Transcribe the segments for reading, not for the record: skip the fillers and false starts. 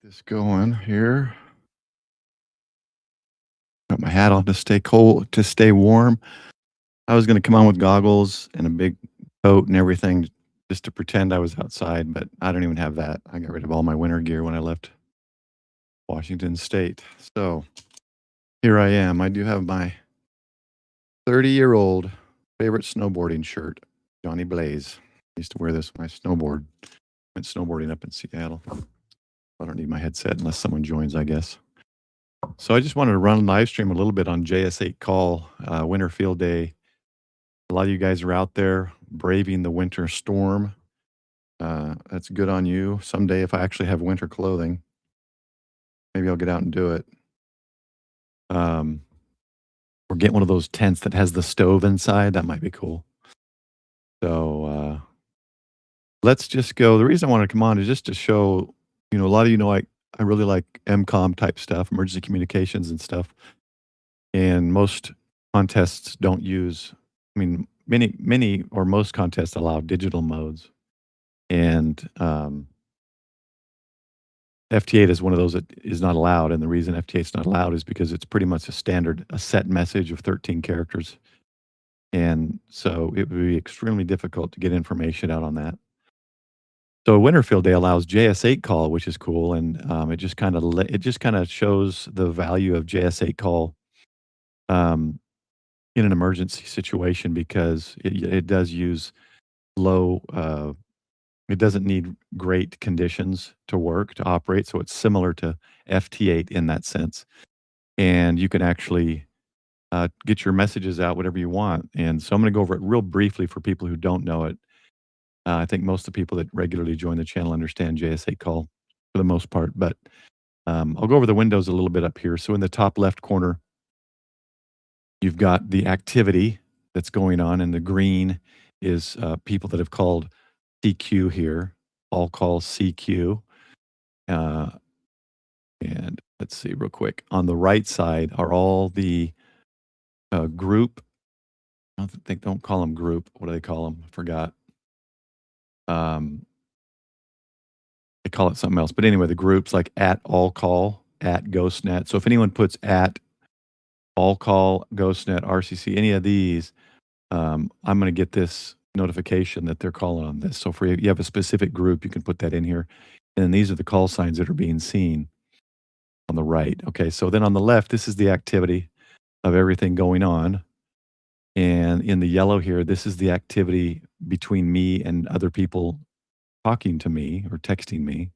This going here. Got my hat on to stay cold, to stay warm. I was gonna come on with goggles and a big coat and everything just to pretend I was outside, but I don't even have that. I got rid of all my winter gear when I left Washington State. So here I am. I do have my 30-year-old favorite snowboarding shirt, Johnny Blaze. I used to wear this when I snowboard. Went snowboarding up in Seattle. I don't need my headset unless someone joins, I guess. So I just wanted to run live stream a little bit on JS8Call, Winter Field Day. A lot of you guys are out there braving the winter storm. That's good on you. Someday, if I actually have winter clothing, maybe I'll get out and do it. Or get one of those tents that has the stove inside. That might be cool. So let's just go. The reason I wanted to come on is just to show, a lot of you know I really like MCOM type stuff, emergency communications and stuff. And most contests don't use I mean, many or most contests allow digital modes, and FT8 is one of those that is not allowed. And the reason FT8 is not allowed is because it's pretty much a set message of 13 characters. And so it would be extremely difficult to get information out on that. So Winterfield Day allows JS8Call, which is cool, and it just kind of shows the value of JS8Call um, in an emergency situation because it does use low. It doesn't need great conditions to work to operate, so it's similar to FT8 in that sense. And you can actually get your messages out whatever you want. And so I'm going to go over it real briefly for people who don't know it. I think most of the people that regularly join the channel understand JS8 call for the most part, but I'll go over the windows a little bit up here. So in the top left corner, you've got the activity that's going on, and the green is people that have called CQ here. All call CQ. Uh, and let's see real quick. On the right side are all the group. Don't call them group. What do they call them? I forgot. They call it something else. But anyway, the groups like at all call, at GhostNet. So if anyone puts at all call, GhostNet, RCC, any of these, I'm going to get this notification that they're calling on this. So for you have a specific group, you can put that in here. And then these are the call signs that are being seen on the right. Okay, so then on the left, this is the activity of everything going on. And in the yellow here, this is the activity between me and other people talking to me or texting me.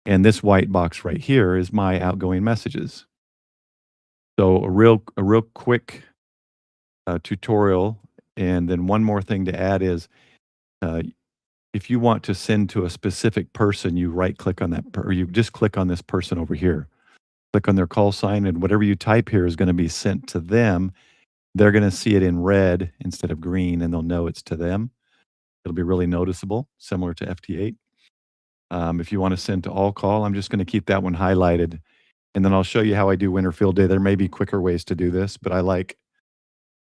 And this white box right here is my outgoing messages. So a real quick tutorial. And then one more thing to add is if you want to send to a specific person, you right click on that, or you just click on this person over here. Click on their call sign, and whatever you type here is going to be sent to them. They're going to see it in red instead of green, and they'll know it's to them. It'll be really noticeable, similar to FT8. If you want to send to all call, I'm just going to keep that one highlighted. And then I'll show you how I do Winterfield Day. There may be quicker ways to do this, but I like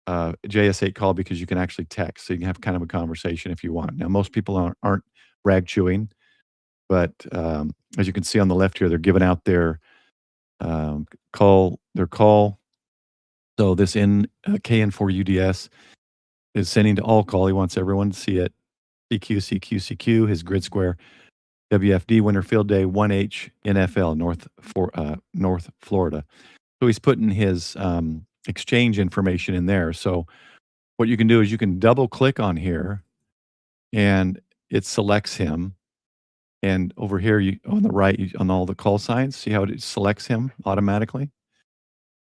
JS8 call because you can actually text. So you can have kind of a conversation if you want. Now, most people aren't rag chewing, but as you can see on the left here, they're giving out their call. So this KN4UDS is sending to all call. He wants everyone to see it. CQ, CQ, CQ, his grid square. WFD Winterfield Day 1H NFL North Florida. So he's putting his exchange information in there. So what you can do is you can double click on here and it selects him. And over here on the right, on all the call signs, see how it selects him automatically?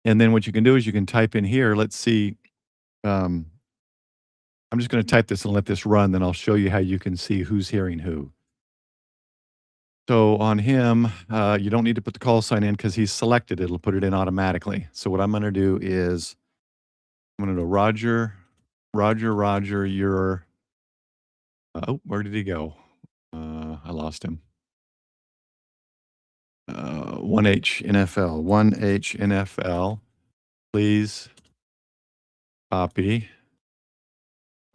And then what you can do is you can type in here, let's see, I'm just going to type this and let this run, then I'll show you how you can see who's hearing who. So on him, you don't need to put the call sign in because he's selected. It'll put it in automatically. So what I'm going to do is I'm going to go Roger, you're, oh, where did he go? I lost him. 1H NFL, please copy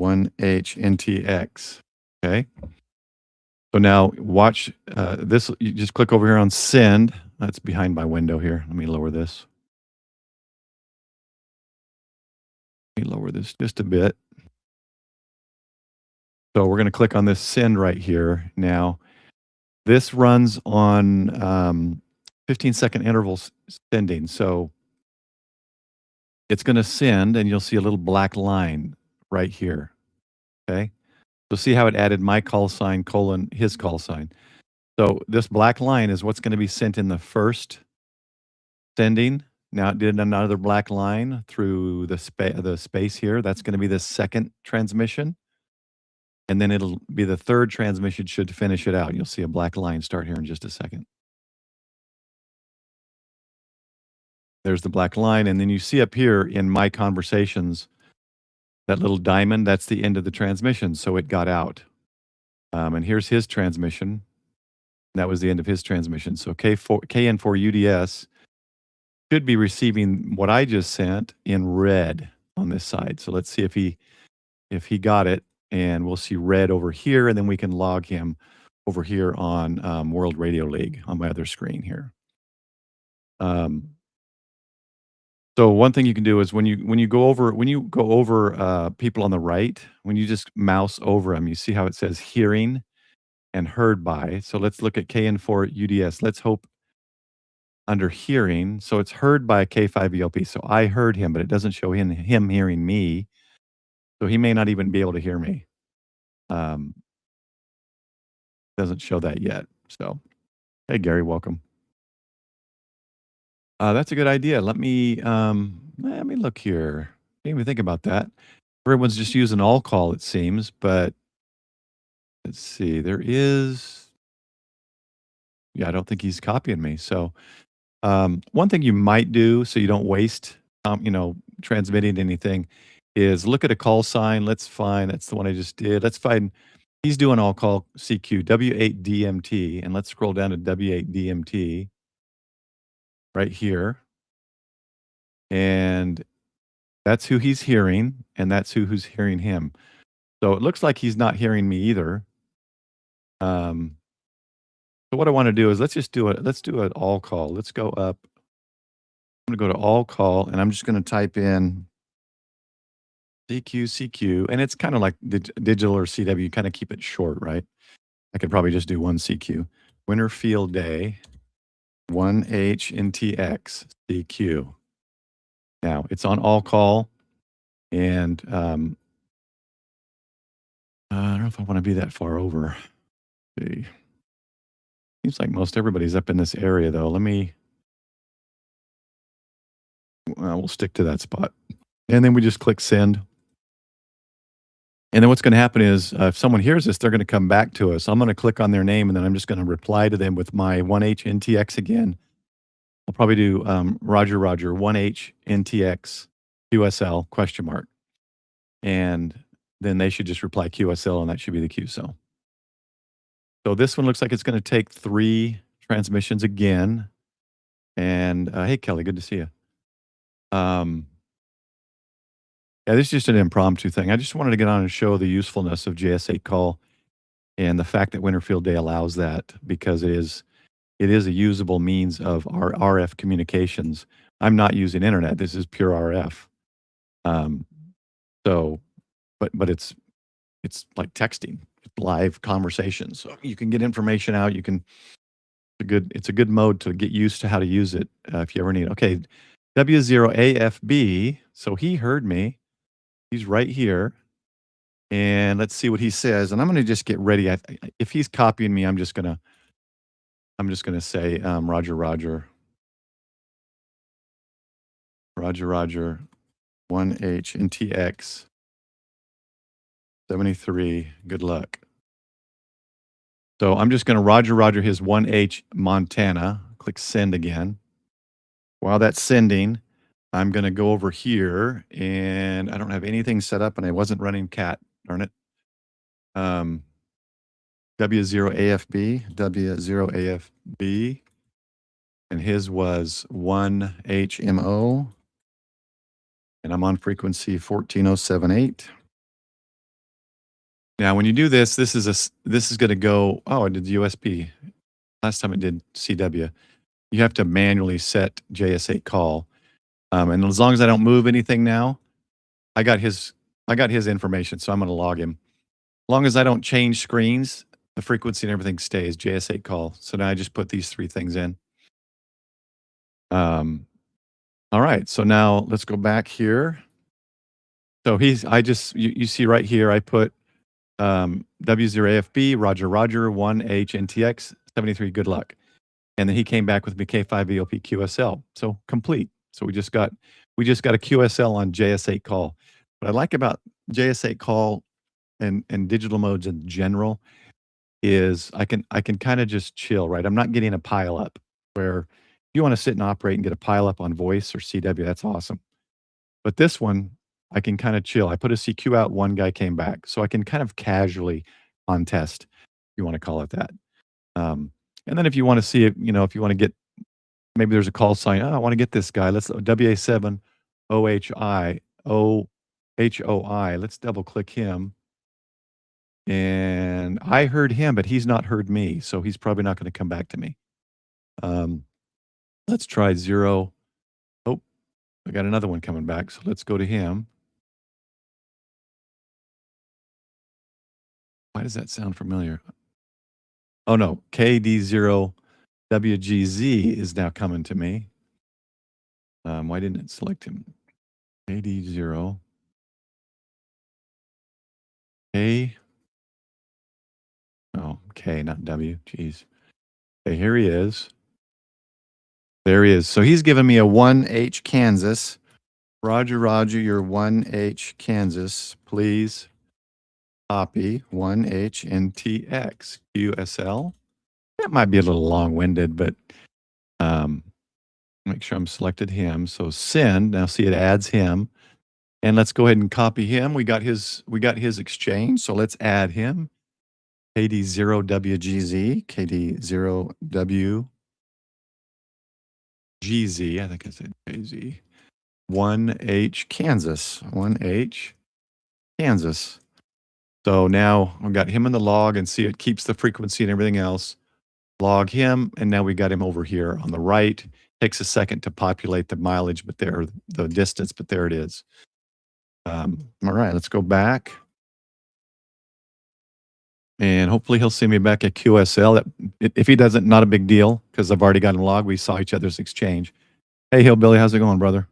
1H NTX. Okay. So now watch this. You just click over here on send. That's behind my window here. Let me lower this. Let me lower this just a bit. So we're going to click on this send right here. Now, this runs on 15-second intervals sending. So it's going to send, and you'll see a little black line right here. Okay. So see how it added my call sign, colon, his call sign. So this black line is what's going to be sent in the first sending. Now it did another black line through the space here. That's going to be the second transmission. And then it'll be the third transmission should finish it out. You'll see a black line start here in just a second. There's the black line. And then you see up here in my conversations, that little diamond, that's the end of the transmission. So it got out. And here's his transmission. That was the end of his transmission. So KN4UDS should be receiving what I just sent in red on this side. So let's see if he if he got it, and we'll see red over here, and then we can log him over here on World Radio League on my other screen here. So one thing you can do is when you go over people on the right, when you just mouse over them, you see how it says hearing and heard by. So let's look at KN4 UDS. Let's hope under hearing. So it's heard by K5ELP. So I heard him, but it doesn't show him hearing me. So he may not even be able to hear me. Doesn't show that yet. So, hey Gary, welcome. That's a good idea. Let me look here. Didn't even think about that. Everyone's just using all call, it seems, but let's see. Yeah, I don't think he's copying me. So, one thing you might do so you don't waste, transmitting anything is look at a call sign. Let's find, that's the one I just did. Let's find, he's doing all call CQ, W8DMT, and let's scroll down to W8DMT right here. And that's who he's hearing, and that's who's hearing him. So it looks like he's not hearing me either. So what I want to do is let's do an all call. Let's go up. I'm going to go to all call, and I'm just going to type in CQ, and it's kind of like digital or CW. You kind of keep it short, right? I could probably just do one CQ. Winter Field Day, 1HNTX CQ. Now it's on all call, and I don't know if I want to be that far over. Let's see. Seems like most everybody's up in this area, though. We'll stick to that spot. And then we just click send. And then what's going to happen is if someone hears this, they're going to come back to us. I'm going to click on their name, and then I'm just going to reply to them with my 1HNTX again. I'll probably do Roger, 1HNTX QSL question mark. And then they should just reply QSL, and that should be the QSL. So this one looks like it's going to take 3 transmissions again. And hey, Kelly, good to see you. Yeah, this is just an impromptu thing. I just wanted to get on and show the usefulness of JS8Call and the fact that Winterfield Day allows that, because it is a usable means of our RF communications. I'm not using internet. This is pure RF. But it's like texting, live conversations. So you can get information out. It's a good mode to get used to how to use it if you ever need. Okay, W0AFB. So he heard me. He's right here. And let's see what he says. And I'm going to just get ready. If he's copying me, I'm just going to say Roger, 1HNTX 73. Good luck. So I'm just going to Roger his 1H Montana. Click send again. While that's sending, I'm going to go over here, and I don't have anything set up, and I wasn't running cat, darn it. W0AFB, and his was 1HMO, and I'm on frequency 14078. Now, when you do this, this is going to go, oh, I did USB. Last time it did CW. You have to manually set JS8Call. And as long as I don't move anything now, I got his information, so I'm going to log him. As long as I don't change screens, the frequency and everything stays JS8Call. So now I just put these 3 things in. All right, so now let's go back here. So you see right here, I put W0AFB, Roger, 1HNTX 73, good luck. And then he came back with me K5ELP QSL. So complete. So we just got a QSL on JS8Call. What I like about JS8Call and digital modes in general is I can kind of just chill, right? I'm not getting a pile up where if you want to sit and operate and get a pile up on voice or CW, that's awesome. But this one, I can kind of chill. I put a CQ out, one guy came back. So I can kind of casually contest, if you want to call it that. And then if you want to see it, if you want to get, maybe there's a call sign, oh, I want to get this guy. Let's WA7 OHI HOI. Let's double click him. And I heard him, but he's not heard me. So he's probably not going to come back to me. Let's try 0. Oh, I got another one coming back. So let's go to him. Why does that sound familiar? Oh, no. KD0WGZ is now coming to me. Why didn't it select him? KD0. K. Oh, K, not W. Jeez. Okay, here he is. There he is. So he's giving me a 1H Kansas. Roger, Roger, you're 1H Kansas. Please copy 1HNTX QSL. That might be a little long-winded, but make sure I'm selected him. So send. Now see, it adds him. And let's go ahead and copy him. We got his exchange. So let's add him. KD0WGZ. KD0WGZ. I think I said JZ. 1H Kansas. 1H Kansas. So now I've got him in the log, and see, it keeps the frequency and everything else. Log him, and now we got him over here on the right. Takes a second to populate the mileage, but there, the distance, but there it is. All right, let's go back. And hopefully he'll see me back at QSL. If he doesn't, not a big deal, because I've already got him logged. We saw each other's exchange. Hey, Hillbilly, how's it going, brother?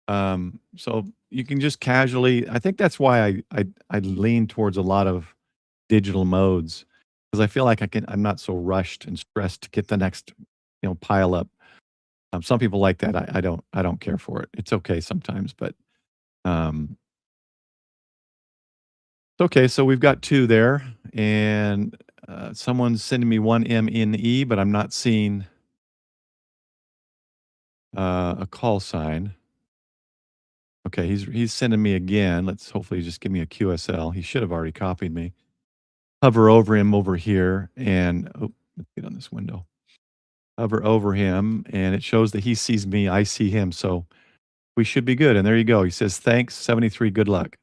So you can just casually, I think that's why I lean towards a lot of digital modes, because I feel like I'm not so rushed and stressed to get the next, pile up. Some people like that. I don't care for it. It's okay sometimes, but okay. So we've got 2 there, and someone's sending me 1MNE, but I'm not seeing a call sign. Okay, he's sending me again. Let's hopefully just give me a QSL. He should have already copied me. Hover over him over here, and let's get on this window. Hover over him, and it shows that he sees me. I see him, so we should be good. And there you go. He says, thanks, 73, good luck.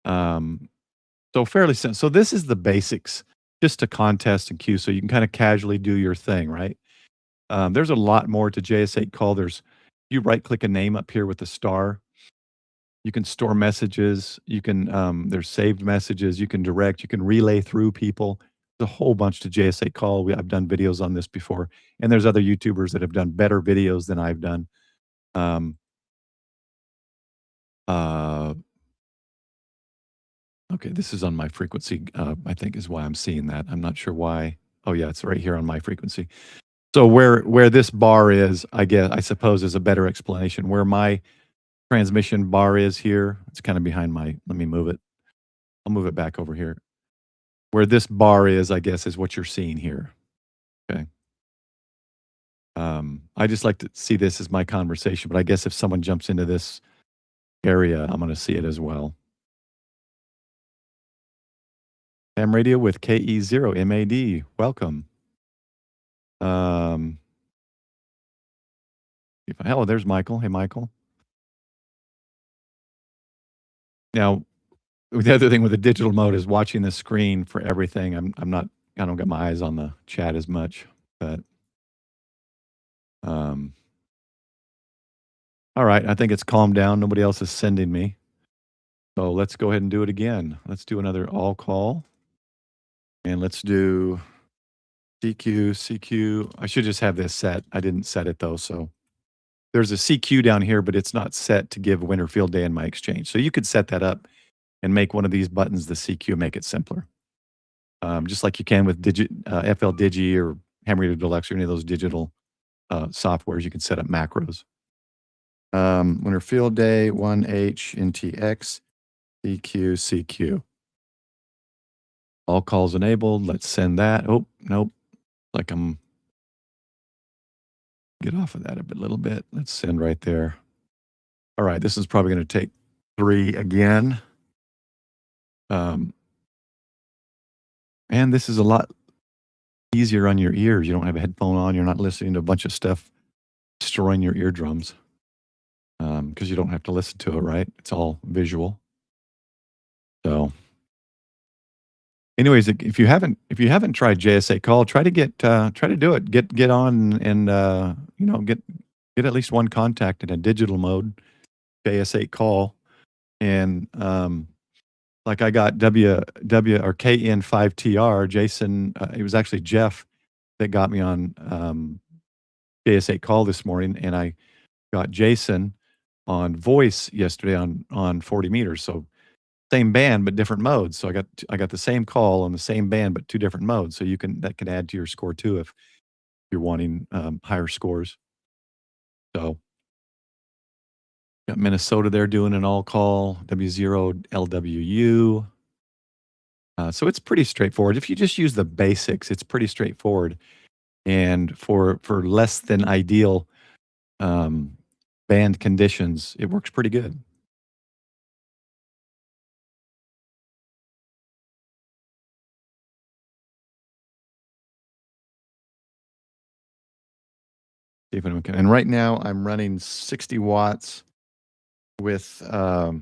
So fairly simple. So this is the basics, just a contest and queue, so you can kind of casually do your thing, right? There's a lot more to JS8Call. You right-click a name up here with the star. You can store messages. You can there's saved messages. You can direct. You can relay through people. There's a whole bunch to JS8Call. I've done videos on this before, and there's other YouTubers that have done better videos than I've done. Okay, this is on my frequency. I think is why I'm seeing that. I'm not sure why. Oh yeah, it's right here on my frequency. So where this bar is, I suppose, is a better explanation. Where my transmission bar is here, it's kind of behind my. Let me move it. I'll move it back over here. Where this bar is, I guess, is what you're seeing here. Okay. I just like to see this as my conversation, but I guess if someone jumps into this area, I'm going to see it as well. Ham radio with KE0MAD. Welcome. Hello, there's Michael. Hey, Michael. Now, the other thing with the digital mode is watching the screen for everything. I don't got my eyes on the chat as much, but all right. I think it's calmed down. Nobody else is sending me. So let's go ahead and do it again. Let's do another all call. And let's do CQ. I should just have this set. I didn't set it though. So there's a CQ down here, but it's not set to give winter field day in my exchange. So you could set that up and make one of these buttons the CQ, make it simpler. Just like you can with FL Digi or Ham Radio Deluxe or any of those digital softwares, you can set up macros. Winter field day, 1HNTX, CQ. All calls enabled. Let's send that. Oh, nope. Like I'm get off of that a little bit. Let's send right there. All right, this is probably going to take 3 again. And this is a lot easier on your ears. You don't have a headphone on. You're not listening to a bunch of stuff destroying your eardrums. because you don't have to listen to it, right? It's all visual. So, anyways, if you haven't tried JS8Call, try to do it. Get on and get at least one contact in a digital mode. JS8Call, and like I got W or KN5TR. Jason, it was actually Jeff that got me on JS8Call this morning, and I got Jason on voice yesterday on 40 meters. So same band but different modes. So I got the same call on the same band but two different modes. So that can add to your score too if you're wanting higher scores. So got Minnesota there doing an all call W0LWU. So it's pretty straightforward. If you just use the basics, it's pretty straightforward. And for less than ideal band conditions, it works pretty good. See if anyone can. And right now, I'm running 60 watts with my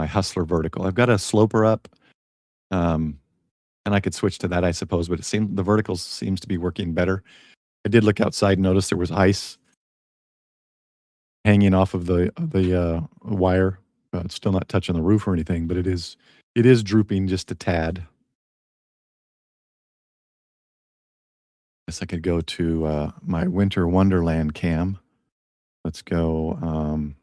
Hustler vertical. I've got a sloper up, and I could switch to that, I suppose. But the vertical seems to be working better. I did look outside and notice there was ice hanging off of the wire. It's still not touching the roof or anything, but it is drooping just a tad. Guess I could go to my Winter Wonderland cam. Let's go.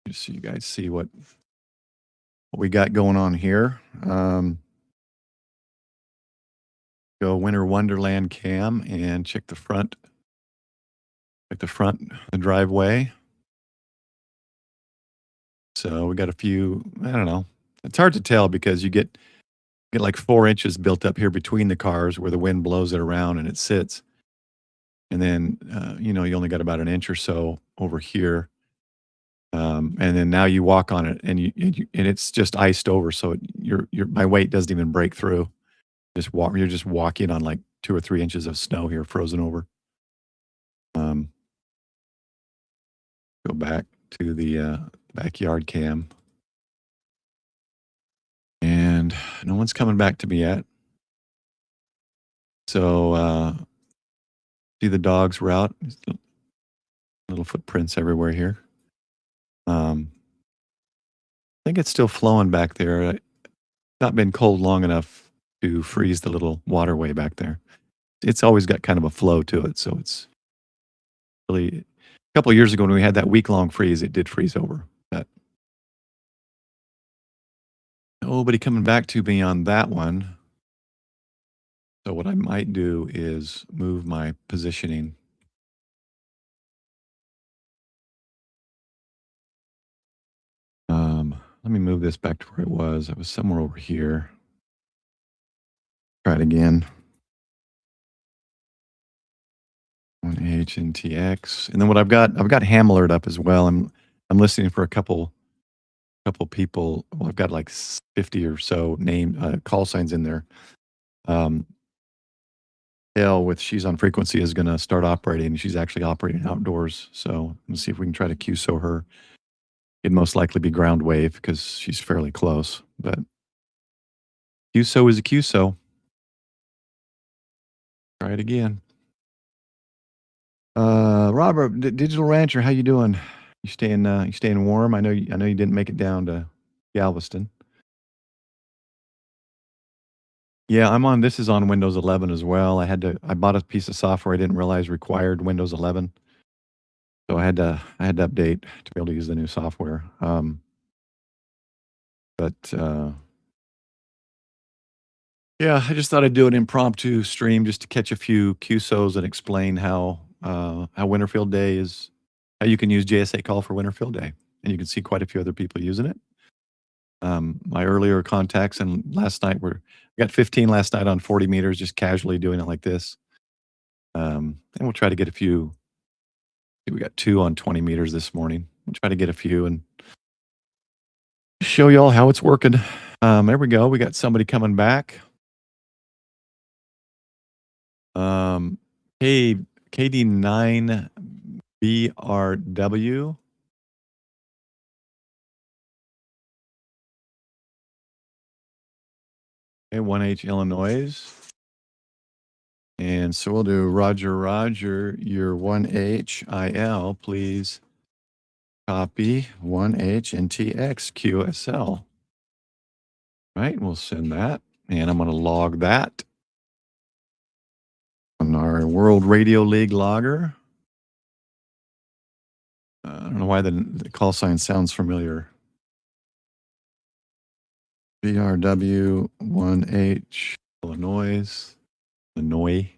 Just so you guys see what we got going on here. Go Winter Wonderland cam and check the front. The driveway. So we got a few. I don't know. It's hard to tell because you get like 4 inches built up here between the cars where the wind blows it around and it sits. And then you only got about an inch or so over here. And then now you walk on it and it's just iced over, so my weight doesn't even break through. You're just walking on like 2 or 3 inches of snow here, frozen over. Go back to the backyard cam, and no one's coming back to me yet. So see the dogs were out. Little footprints everywhere here. I think it's still flowing back there. It's not been cold long enough to freeze the little waterway back there. It's always got kind of a flow to it, so it's really. A couple of years ago when we had that week-long freeze, it did freeze over. But nobody coming back to me on that one. So what I might do is move my positioning. Let me move this back to where it was. I was somewhere over here. Try it again. On HNTX, and then what I've got Ham Alert up as well. I'm listening for a couple people. Well, I've got like 50 or so name call signs in there. Hale with She's on Frequency is going to start operating. She's actually operating outdoors, so let's see if we can try to QSO her. It'd most likely be ground wave because she's fairly close, but QSO is a QSO. Try it again. Robert, Digital Rancher, how you doing? You staying warm? I know you didn't make it down to Galveston. Yeah, this is on Windows 11 as well. I bought a piece of software I didn't realize required Windows 11. So I had to update to be able to use the new software. Yeah, I just thought I'd do an impromptu stream just to catch a few QSOs and explain how Winterfield Day is, how you can use JS8Call for Winterfield Day, and you can see quite a few other people using it. My earlier contacts and last night we got 15 last night on 40 meters, just casually doing it like this. And we'll try to get a few. We got 2 on 20 meters this morning. We'll try to get a few and show you all how it's working. There we go. We got somebody coming back. Um, K KD9BRW. Okay, 1H Illinois. And so we'll do Roger, Roger, your 1HIL, please copy 1H and TX QSL. Right, we'll send that. And I'm going to log that on our World Radio League logger. I don't know why the call sign sounds familiar. BRW 1H Illinois. Illinois.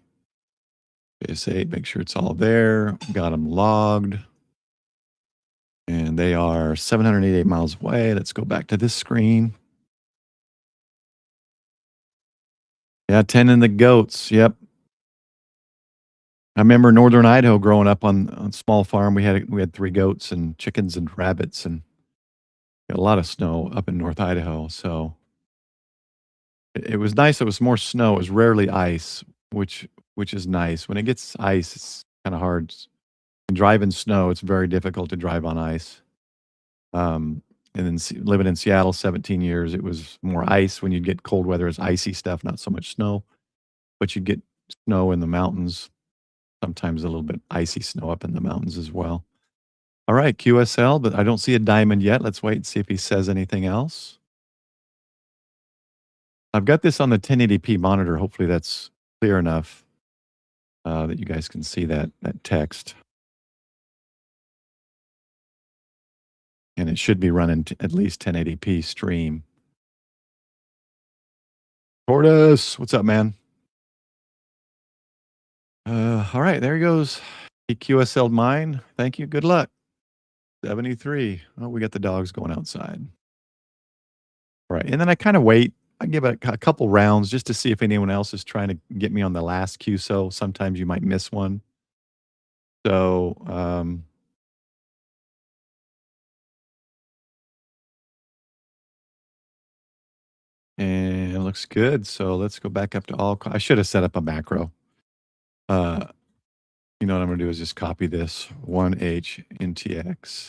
JS8, make sure it's all there. Got them logged. And they are 788 miles away. Let's go back to this screen. Yeah, 10 in the goats. Yep. I remember northern Idaho growing up on small farm. We had 3 goats and chickens and rabbits, and got a lot of snow up in North Idaho. So it was nice. It was more snow. It was rarely ice, which is nice. When it gets ice, it's kind of hard. And drive in snow, it's very difficult to drive on ice. And then living in Seattle 17 years, it was more ice. When you'd get cold weather, it's icy stuff, not so much snow. But you'd get snow in the mountains, sometimes a little bit icy snow up in the mountains as well. All right, QSL, but I don't see a diamond yet. Let's wait and see if he says anything else. I've got this on the 1080p monitor. Hopefully that's clear enough that you guys can see that text. And it should be running at least 1080p stream. Tortoise, what's up, man? All right, there he goes. He QSL'd mine. Thank you. Good luck. 73. Oh, we got the dogs going outside. All right, and then I kind of wait. I give it a couple rounds just to see if anyone else is trying to get me on the last QSO. Sometimes you might miss one. So, and it looks good. So let's go back up to all. I should have set up a macro. You know what I'm going to do is just copy this 1H NTX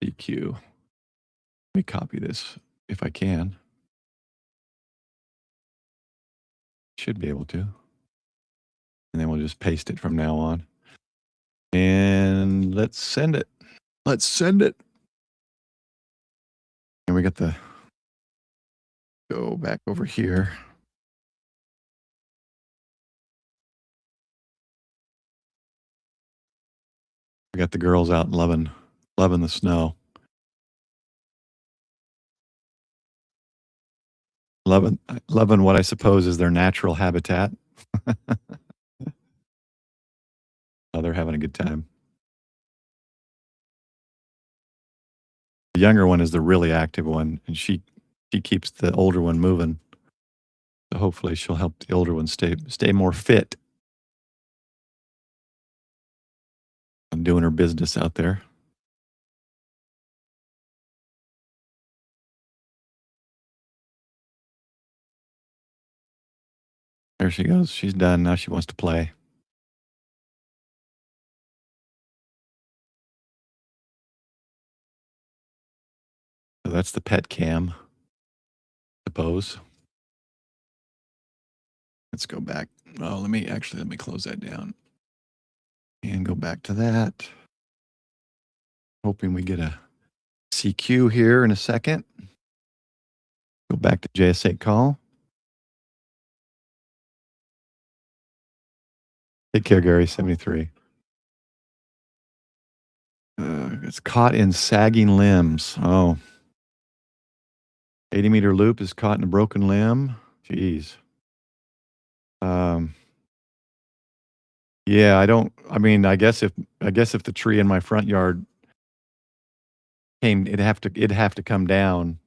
DQ. Let me copy this if I can. Should be able to. And then we'll just paste it from now on. And let's send it. Let's send it. And we got the, go back over here. We got the girls out loving the snow. Loving what I suppose is their natural habitat. Oh, they're having a good time. The younger one is the really active one, and she keeps the older one moving. So hopefully she'll help the older one stay more fit. And doing her business out there. There she goes. She's done. Now she wants to play. So that's the pet cam, I suppose. Let's go back. Oh, let me close that down and go back to that. Hoping we get a CQ here in a second. Go back to JS8Call. Take care, Gary, 73. It's caught in sagging limbs. Oh. 80-meter loop is caught in a broken limb. Jeez. Yeah, I guess if the tree in my front yard came, it'd have to come down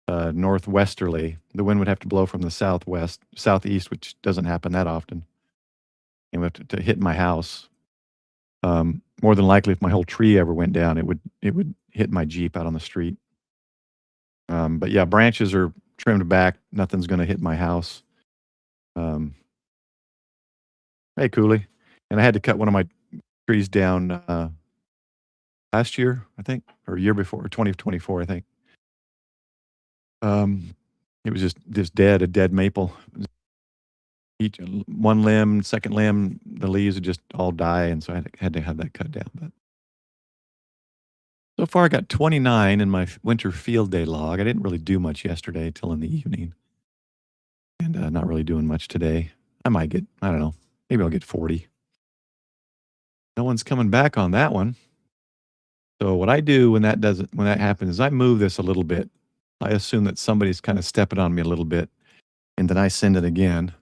northwesterly. The wind would have to blow from the southeast, which doesn't happen that often. And would have to hit my house. More than likely, if my whole tree ever went down, it would hit my Jeep out on the street. But yeah, branches are trimmed back. Nothing's going to hit my house. Um, hey, Cooley. And I had to cut one of my trees down last year, I think, or year before, 2024, I think. It was just dead, a dead maple. Each one limb, second limb, the leaves would just all die, and so I had to have that cut down. But so far, I got 29 in my winter field day log. I didn't really do much yesterday till in the evening, and not really doing much today. I might get, I don't know, maybe I'll get 40. No one's coming back on that one. So what I do when that happens is I move this a little bit. I assume that somebody's kind of stepping on me a little bit, and then I send it again.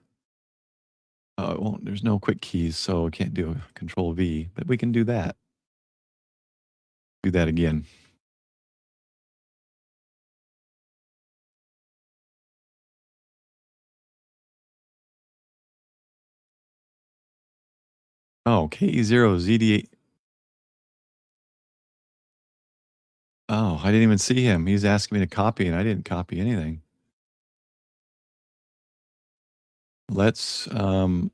Oh, it won't. There's no quick keys, so we can't do a Control V, but we can do that. Do that again. Oh, KE0ZD8. Oh, I didn't even see him. He's asking me to copy, and I didn't copy anything. Let's, I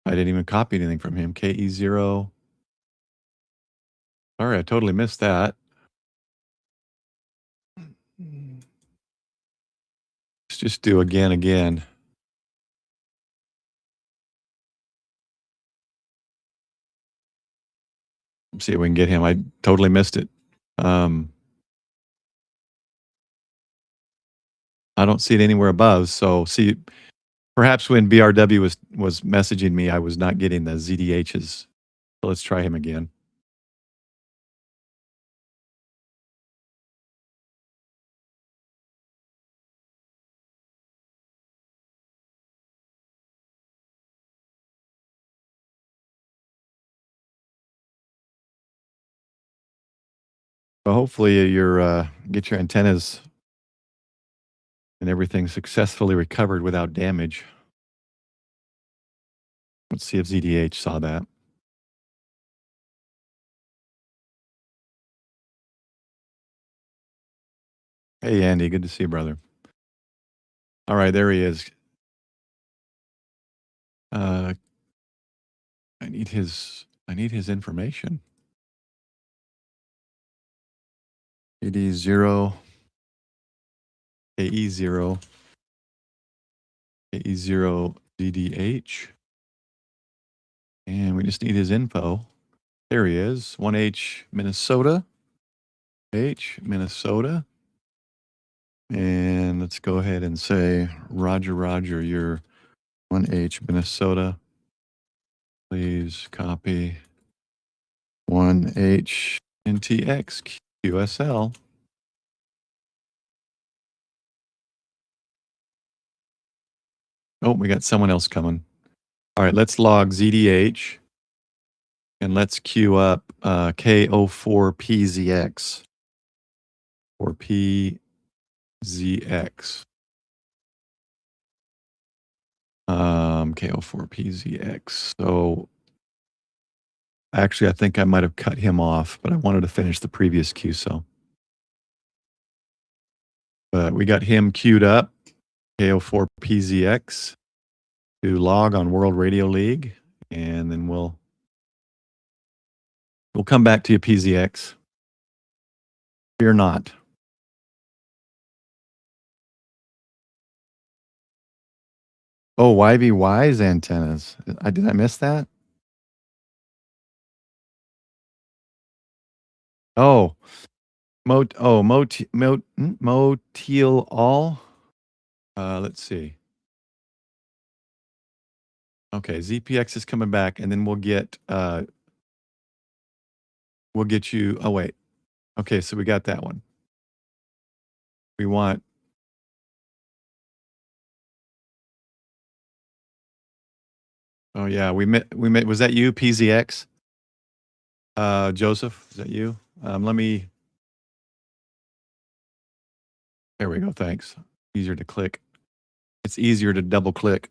didn't even copy anything from him. KE0. Sorry, I totally missed that. Let's just do again. See if we can get him. I totally missed it. I don't see it anywhere above. So see, perhaps when BRW was messaging me, I was not getting the ZDHs. So let's try him again. Well, hopefully you're get your antennas and everything successfully recovered without damage. Let's see if ZDH saw that. Hey, Andy, good to see you, brother. All right, there he is. I need his information. AD0, AE0, AE0 ZDH. And we just need his info. There he is. 1H Minnesota. H Minnesota. And let's go ahead and say, Roger, you're 1H Minnesota. Please copy 1H NTX QSL. Oh, we got someone else coming. All right, let's log ZDH and let's queue up K04PZX or PZX. K04PZX. So actually, I think I might have cut him off, but I wanted to finish the previous queue. So, but we got him queued up, K04PZX, to log on World Radio League, and then we'll come back to you, PZX. Fear not. Oh, YVY's antennas. Did I miss that? Oh, Motil all. Let's see. Okay, ZPX is coming back, and then we'll get you. Oh wait. Okay, so we got that one. We want. Oh yeah, we met. Was that you, PZX? Joseph, is that you? Let me. There we go. Thanks. Easier to click. It's easier to double click.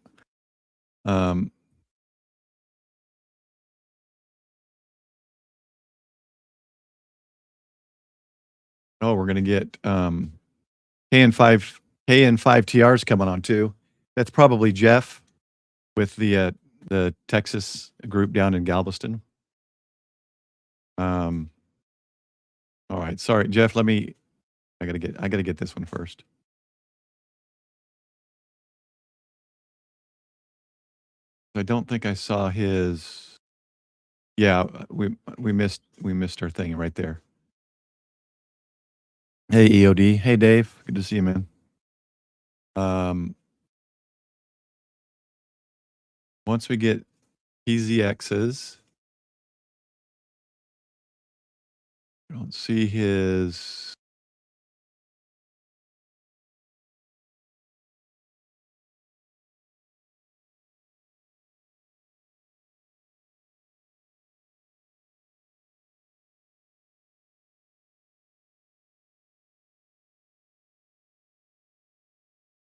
Oh, we're gonna get KN5 TRs coming on too. That's probably Jeff with the Texas group down in Galveston. All right, sorry, Jeff. I gotta get this one first. I don't think I saw his. Yeah, we missed our thing right there. Hey EOD. Hey Dave. Good to see you, man. Once we get PZXs, I don't see his.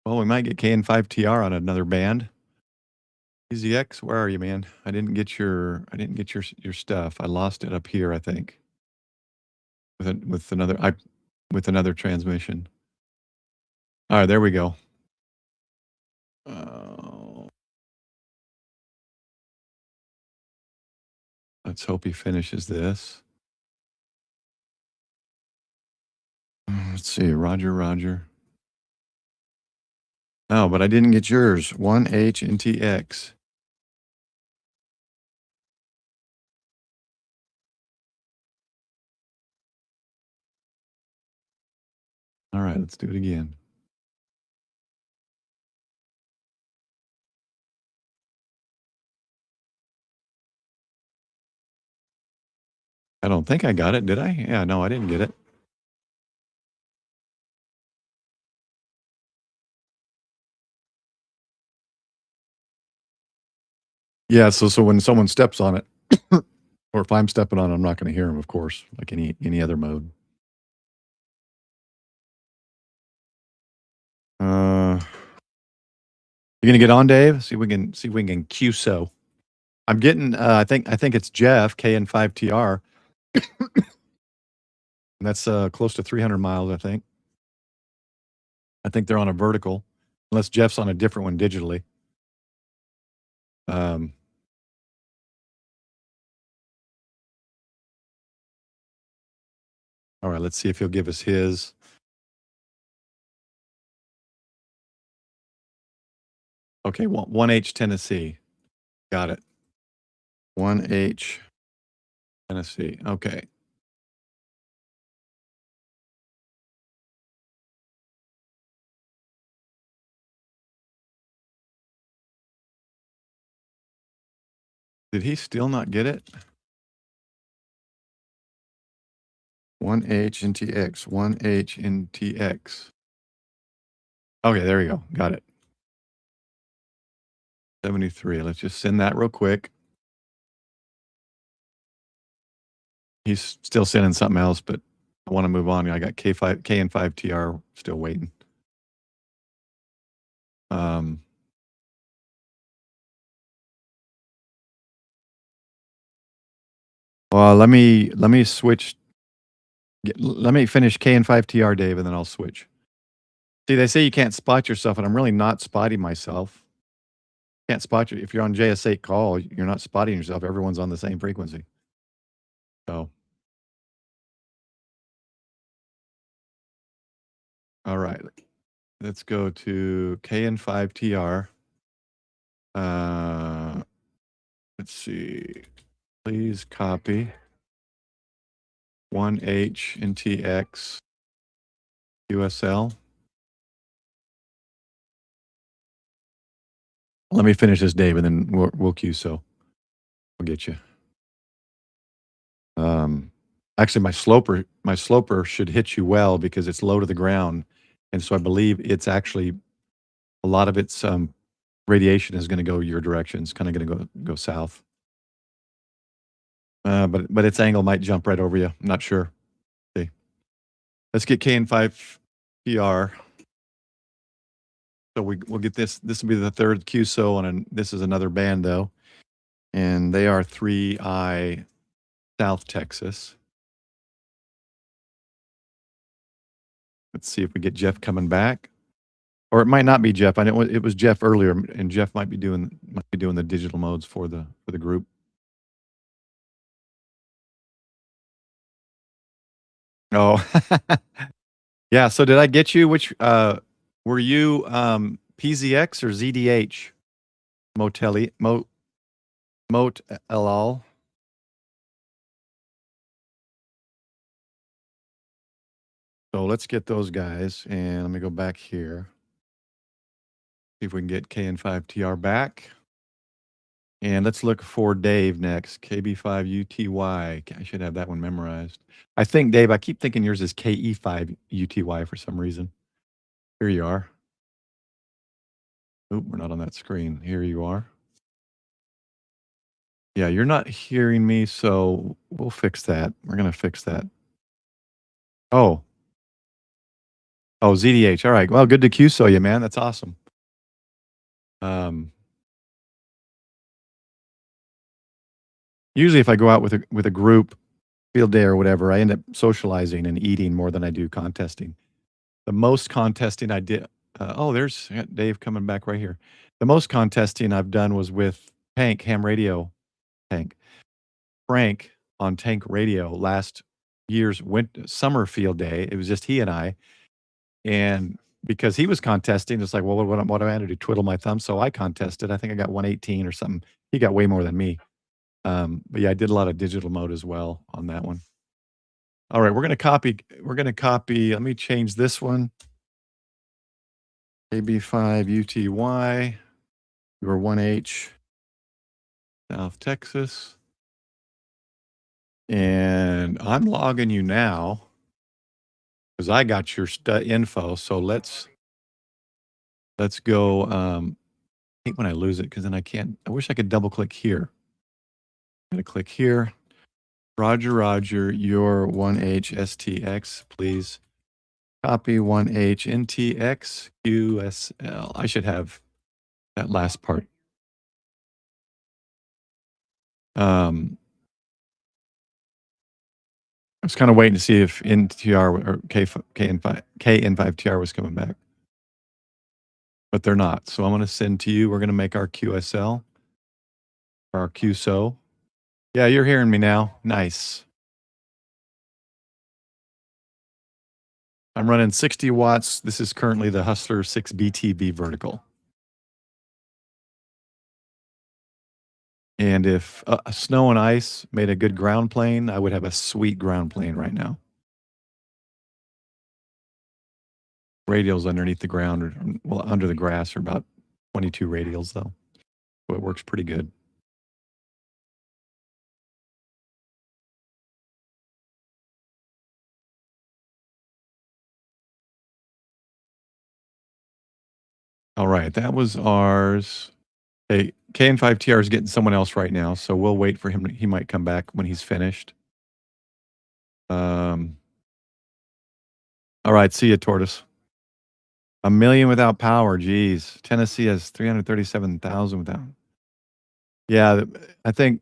Well, we might get KN5TR on another band. PZX, where are you, man? I didn't get your stuff. I lost it up here, I think. With another transmission. All right, there we go. Let's hope he finishes this. Let's see, Roger. Oh, but I didn't get yours. 1H and TX. All right, let's do it again. I don't think I got it, did I? Yeah, no, I didn't get it. Yeah, so when someone steps on it, or if I'm stepping on it, I'm not going to hear them, of course, like any other mode. You gonna get on, Dave? See if we can QSO. I'm getting. I think it's Jeff KN5TR, and that's close to 300 miles. I think. I think they're on a vertical, unless Jeff's on a different one digitally. All right, let's see if he'll give us his. Okay, 1H Tennessee. Got it. 1H Tennessee. Okay. Did he still not get it? 1H and TX. 1H and TX. Okay, there we go. Got it. 73. Let's just send that real quick. He's still sending something else, but I want to move on. I got KN5TR still waiting. Well, let me switch. Let me finish KN5TR, Dave, and then I'll switch. See, they say you can't spot yourself, and I'm really not spotting myself. Can't spot you. If you're on JS8Call, you're not spotting yourself. Everyone's on the same frequency. So, all right. Let's go to KN5TR. Let's see. Please copy 1H and TX USL. Let me finish this, Dave, and then we'll QSO. I'll get you. Actually, my sloper should hit you well because it's low to the ground, and so I believe it's actually a lot of its radiation is going to go your direction. It's kind of going to go south. But its angle might jump right over you. I'm not sure. Okay. Let's get KN5TR. So we'll get this. This will be the third QSO on this is another band though, and they are 3I South Texas. Let's see if we get Jeff coming back. Or it might not be Jeff. I know it was Jeff earlier, and Jeff might be doing the digital modes for the group. Oh, yeah. So did I get you? Which were you PZX or ZDH? Motelli Mot LL. So let's get those guys, and let me go back here. See if we can get KN5TR back. And let's look for Dave next. KB5UTY. I should have that one memorized. I think, Dave, I keep thinking yours is KE5UTY for some reason. Here you are. Oop, we're not on that screen. Here you are. Yeah, you're not hearing me, so we'll fix that. We're going to fix that. Oh. Oh, ZDH. All right. Well, good to QSO you, man. That's awesome. Usually if I go out with a group, field day or whatever, I end up socializing and eating more than I do contesting. The most contesting I did, oh, there's Dave coming back right here. The most contesting I've done was with Ham Radio, Frank on Tank Radio last year's summer field day. It was just he and I, and because he was contesting, it's like, well, what do I have to do? Twiddle my thumb. So I contested. I think I got 118 or something. He got way more than me. But yeah, I did a lot of digital mode as well on that one. All right, we're gonna copy. Let me change this one. KB5UTY. You're 1H. South Texas. And I'm logging you now because I got your info. So let's go. I hate when I lose it because then I can't. I wish I could double click here. I'm going to click here. Roger, your 1HSTX, please. Copy 1HNTX QSL. I should have that last part. I was kind of waiting to see if NTR or KN5TR was coming back, but they're not. So I'm going to send to you. We're going to make our QSL or our QSO. Yeah, you're hearing me now. Nice. I'm running 60 watts. This is currently the Hustler 6 BTV vertical. And if snow and ice made a good ground plane, I would have a sweet ground plane right now. Radials underneath the ground, or well, under the grass are about 22 radials though. So it works pretty good. All right, that was ours. Hey, KN5TR is getting someone else right now, so we'll wait for him. He might come back when he's finished. All right, see you, Tortoise. 1 million without power, geez. Tennessee has 337,000 without. Yeah, I think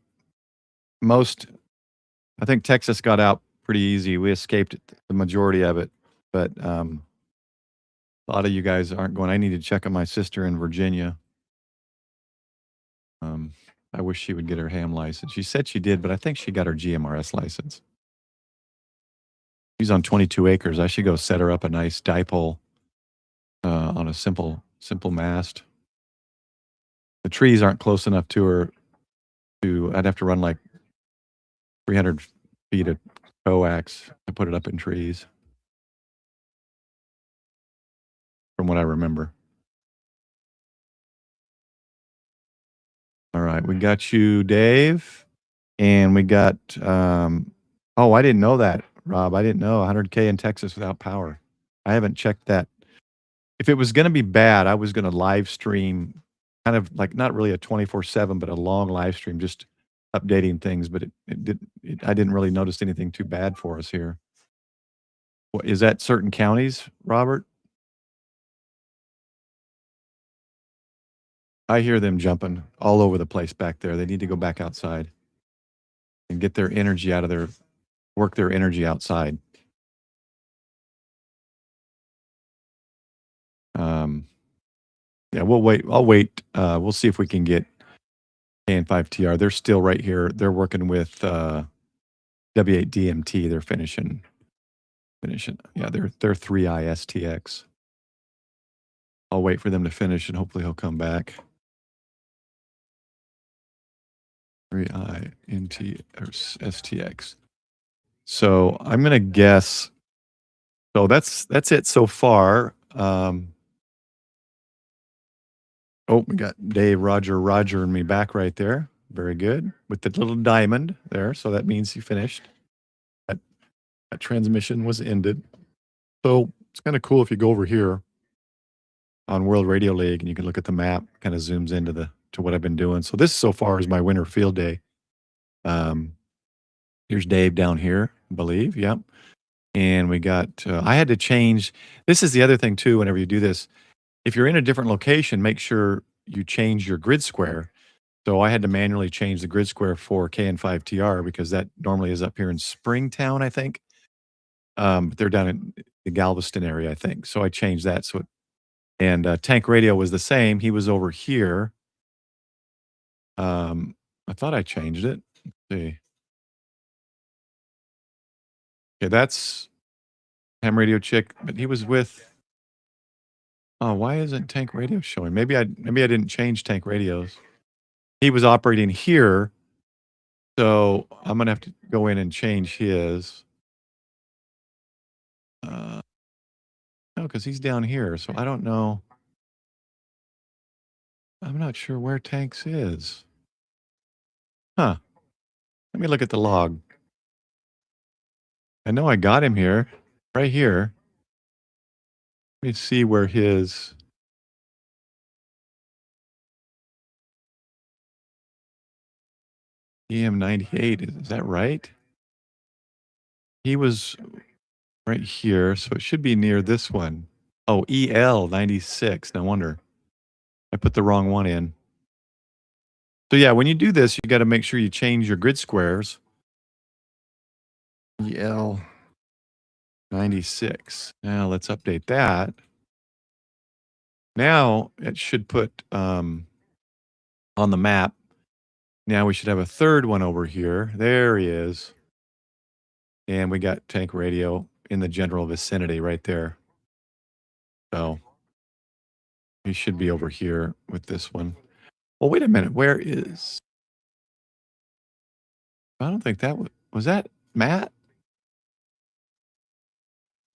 Texas got out pretty easy. We escaped the majority of it, but a lot of you guys aren't going. I need to check on my sister in Virginia. I wish she would get her ham license. She said she did, but I think she got her GMRS license. She's on 22 acres. I should go set her up a nice dipole on a simple mast. The trees aren't close enough to her. I'd have to run like 300 feet of coax to put it up in trees, from what I remember. All right, we got you, Dave, and we got. Oh, I didn't know that, Rob. I didn't know 100K in Texas without power. I haven't checked that. If it was going to be bad, I was going to live stream, kind of like not really a 24/7, but a long live stream, just updating things. But I didn't really notice anything too bad for us here. What, is that certain counties, Robert? I hear them jumping all over the place back there. They need to go back outside and get their energy out of work their energy outside. Yeah, we'll wait. I'll wait. We'll see if we can get KN5TR. They're still right here. They're working with W8DMT. They're finishing. Yeah, they're 3ISTX. I'll wait for them to finish, and hopefully he'll come back. 3INT or STX. So I'm gonna guess. So that's it so far. Oh, we got Dave, Roger, and me back right there. Very good. With the little diamond there. So that means you finished. That, that transmission was ended. So it's kind of cool if you go over here on World Radio League and you can look at the map, kind of zooms into to what I've been doing. So this so far is my winter field day. Here's Dave down here, I believe. Yep. And we got, I had to change. This is the other thing too, whenever you do this, if you're in a different location, make sure you change your grid square. So I had to manually change the grid square for KN5TR because that normally is up here in Springtown, I think. But they're down in the Galveston area, I think. So I changed that. Tank Radio was the same. He was over here. I thought I changed it. Let's see. Okay, that's Ham Radio Chick, but he was with. Oh, why isn't Tank Radio showing? Maybe I didn't change Tank Radios. He was operating here, so I'm gonna have to go in and change his. No, because he's down here, so I don't know. I'm not sure where Tanks is. Huh. Let me look at the log. I know I got him here, right here. Let me see where his. EM98, is that right? He was right here, so it should be near this one. Oh, EL96. No wonder. I put the wrong one in. So yeah, when you do this, you got to make sure you change your grid squares. EL96. Now let's update that. Now it should put on the map. Now we should have a third one over here. There he is. And we got Tank Radio in the general vicinity right there. So he should be over here with this one. Well, wait a minute. Where is? I don't think that was that Matt?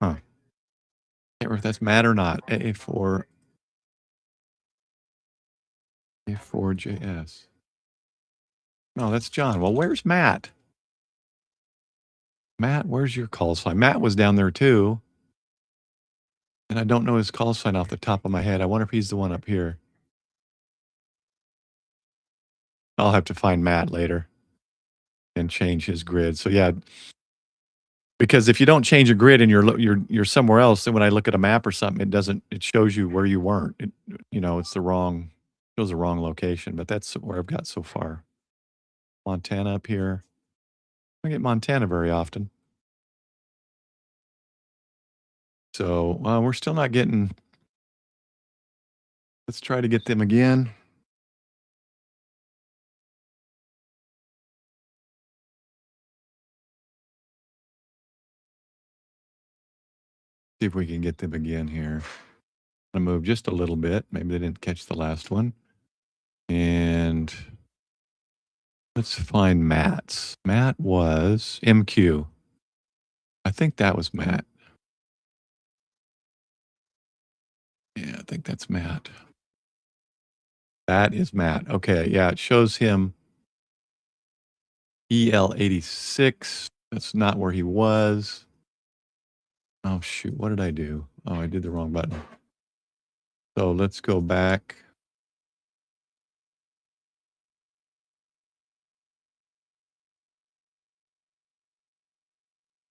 Huh. Can't remember if that's Matt or not. A4JS. No, that's John. Well, where's Matt? Matt, where's your call sign? Matt was down there too. And I don't know his call sign off the top of my head. I wonder if he's the one up here. I'll have to find Matt later and change his grid. So yeah, because if you don't change a grid and you're somewhere else, then when I look at a map or something, it shows you where you weren't. It's shows the wrong location. But that's where I've got so far. Montana up here. I don't get Montana very often. So we're still not getting. Let's try to get them again. See if we can get them again here. I'm gonna move just a little bit. Maybe they didn't catch the last one. And let's find Matt's. Matt was MQ. I think that was Matt. Yeah, I think that's Matt. That is Matt. Okay, yeah, it shows him EL86. That's not where he was. Oh, shoot. What did I do? Oh, I did the wrong button. So let's go back.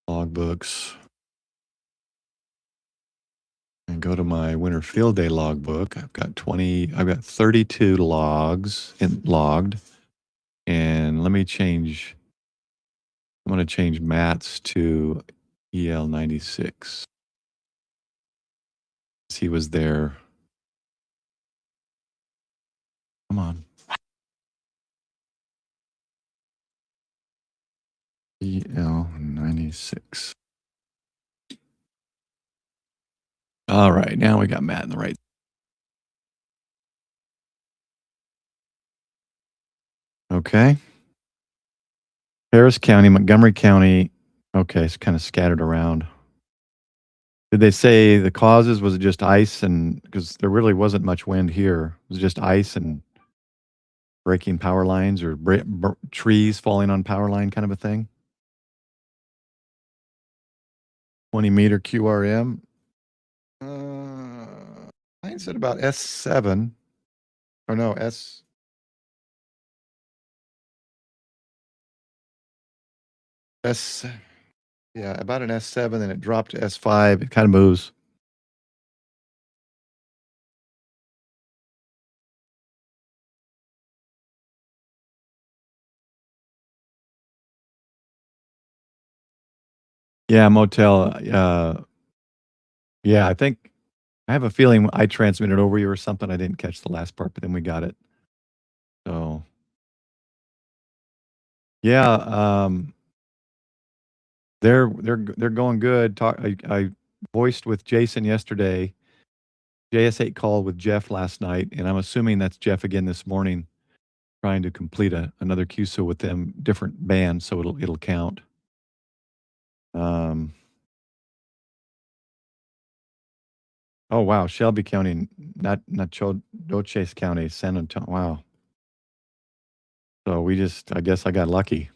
Logbooks. And go to my winter field day logbook. I've got 32 logs logged. And let me change. I'm going to change Matt's to EL96. He was there Come on. EL96. All right, now we got Matt in the right. Okay. Harris County, Montgomery County. Okay, it's kind of scattered around. Did they say the causes? Was it just ice? And because there really wasn't much wind here, it was just ice and breaking power lines or trees falling on power line kind of a thing? 20-meter QRM. I said about S7. Or no, yeah, about an S7, then it dropped to S5. It kind of moves. Yeah, motel. Yeah, I think I have a feeling I transmitted over you or something. I didn't catch the last part, but then we got it. So yeah, they're going good. I voiced with Jason yesterday. JS8 Call with Jeff last night, and I'm assuming that's Jeff again this morning, trying to complete another QSO with them, different bands, so it'll count. Oh wow, Shelby County, not Doches County, San Antonio. Wow. So I guess I got lucky.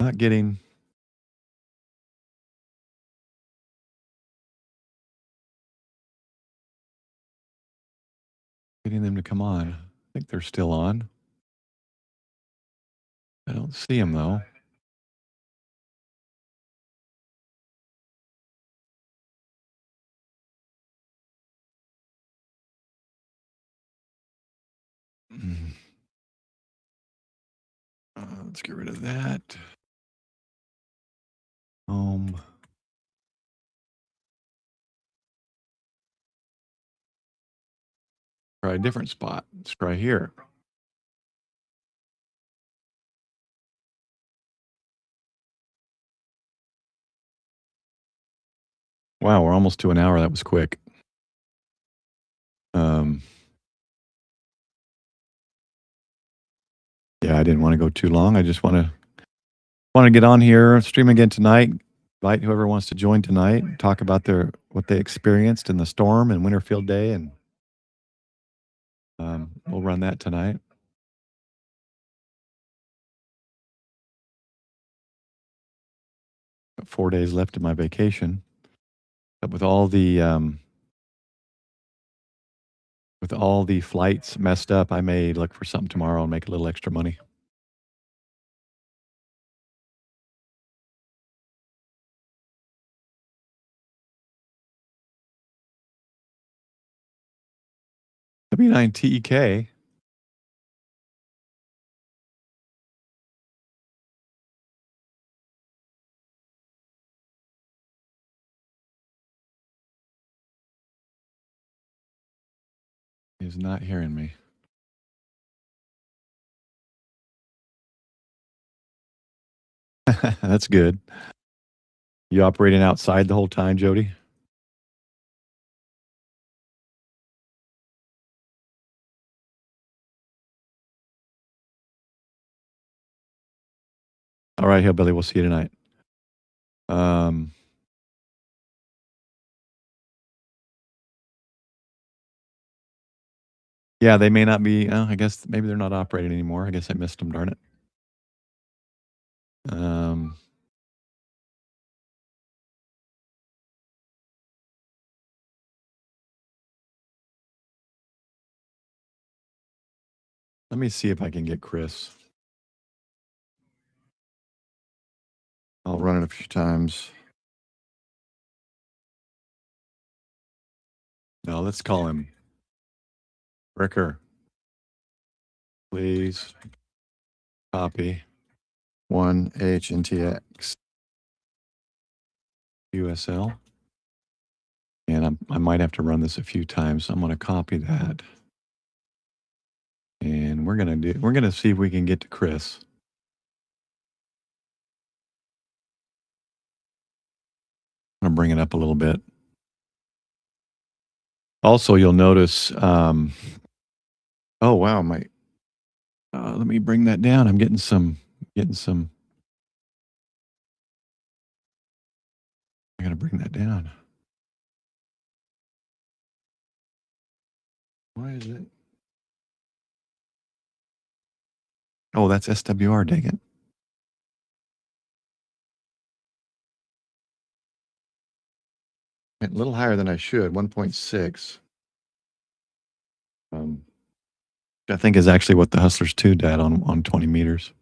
Not getting them to come on. I think they're still on. I don't see them though. Let's get rid of that. Try a different spot. Let's try here. Wow, we're almost to an hour. That was quick. Yeah, I didn't want to go too long. I just want to get on here, stream again tonight. Invite whoever wants to join tonight. Talk about what they experienced in the storm and Winterfield Day, and we'll run that tonight. Got 4 days left of my vacation, but with all the flights messed up, I may look for something tomorrow and make a little extra money. W9TEK. Is not hearing me. That's good. You operating outside the whole time, Jody? All right, Hillbilly. We'll see you tonight. Yeah, they may not be. I guess maybe they're not operating anymore. I guess I missed them. Darn it. Let me see if I can get Chris. I'll run it a few times. No, let's call him. Ricker, please copy 1 HNTX USL. And I might have to run this a few times. So I'm going to copy that. And we're going to see if we can get to Chris. I'm going to bring it up a little bit. Also, you'll notice, oh wow, let me bring that down. I'm getting some, I got to bring that down. Why is it? Oh, that's SWR, dang it. A little higher than I should, 1.6. I think is actually what the Hustlers 2 did on 20 meters.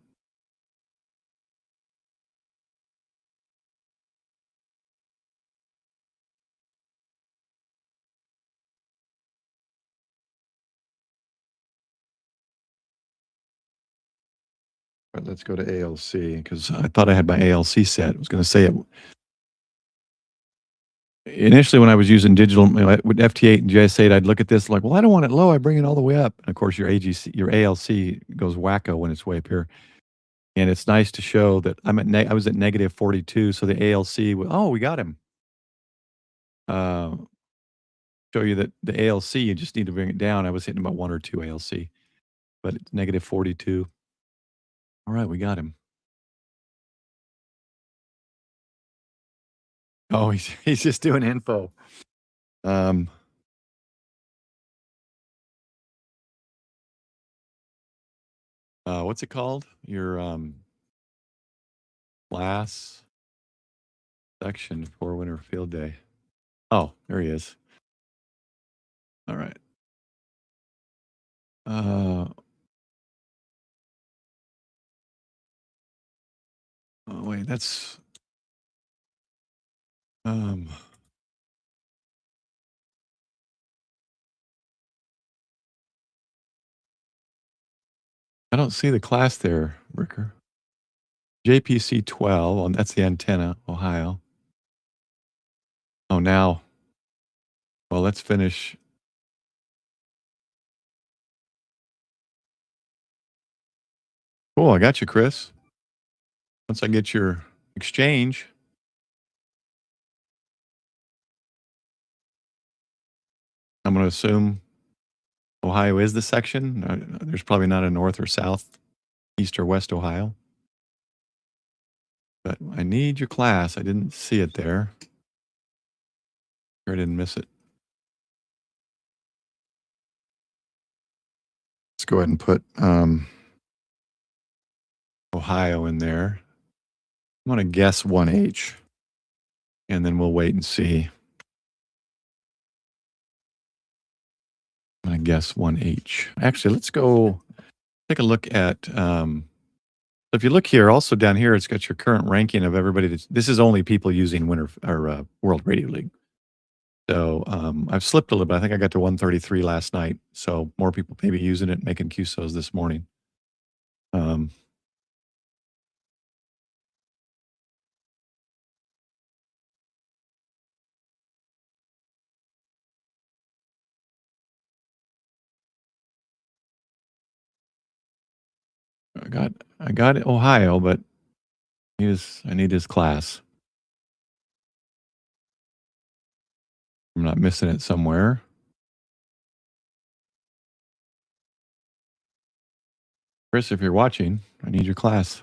But let's go to ALC because I thought I had my ALC set. I was going to say it. Initially, when I was using digital with FT8 and JS8, I'd look at this like, well, I don't want it low. I bring it all the way up. And of course, your ALC goes wacko when it's way up here. And it's nice to show that I was at negative 42, so the ALC. Oh, we got him. Show you that the ALC, you just need to bring it down. I was hitting about 1 or 2 ALC, but it's negative 42. All right, we got him. Oh, he's just doing info. What's it called? Your class section for Winter Field Day. Oh, there he is. All right. Oh wait, that's I don't see the class there, Ricker. JPC 12, that's the antenna, Ohio. Oh, now. Well, let's finish. Cool, I got you, Chris. Once I get your exchange. I'm going to assume Ohio is the section. There's probably not a north or south, east or west Ohio. But I need your class. I didn't see it there. Sure I didn't miss it. Let's go ahead and put Ohio in there. I'm going to guess 1H. And then we'll wait and see. I'm going to guess 1H. Actually, let's go take a look at, if you look here, also down here, it's got your current ranking of everybody. This is only people using World Radio League. So I've slipped a little bit. I think I got to 133 last night. So more people maybe using it, making QSOs this morning. I got Ohio, but I need his class. I'm not missing it somewhere. Chris, if you're watching, I need your class.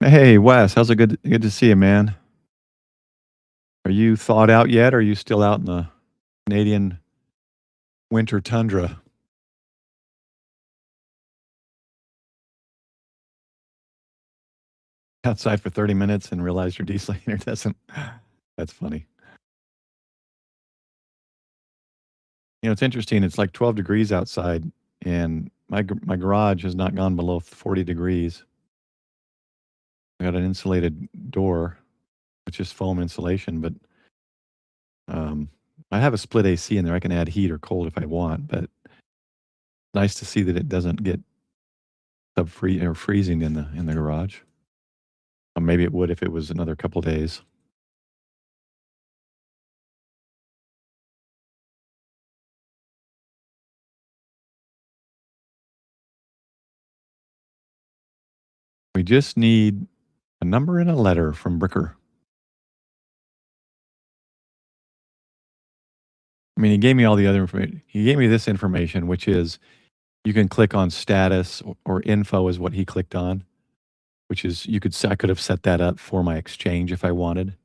Hey, Wes, how's it good to see you, man? Are you thawed out yet? Or are you still out in the Canadian winter tundra? outside for 30 minutes and realize your desalinator doesn't. That's funny. You know, it's interesting. It's like 12 degrees outside, and my garage has not gone below 40 degrees. I got an insulated door, which is foam insulation, but um, I have a split AC in there. I can add heat or cold if I want, but nice to see that it doesn't get or freezing in the garage. Maybe it would if it was another couple days. We just need a number and a letter from Bricker. I mean, he gave me all the other information. He gave me this information, which is you can click on status or info is what he clicked on, which is I could have set that up for my exchange if I wanted.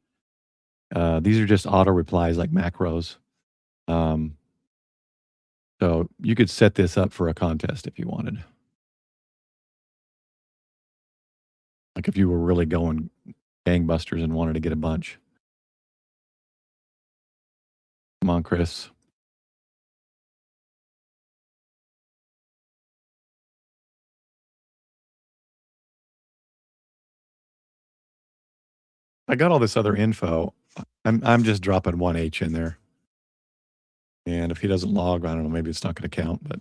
These are just auto replies like macros. So you could set this up for a contest if you wanted. Like if you were really going gangbusters and wanted to get a bunch. Come on, Chris. I got all this other info. I'm just dropping one H in there. And if he doesn't log, I don't know, maybe it's not going to count, but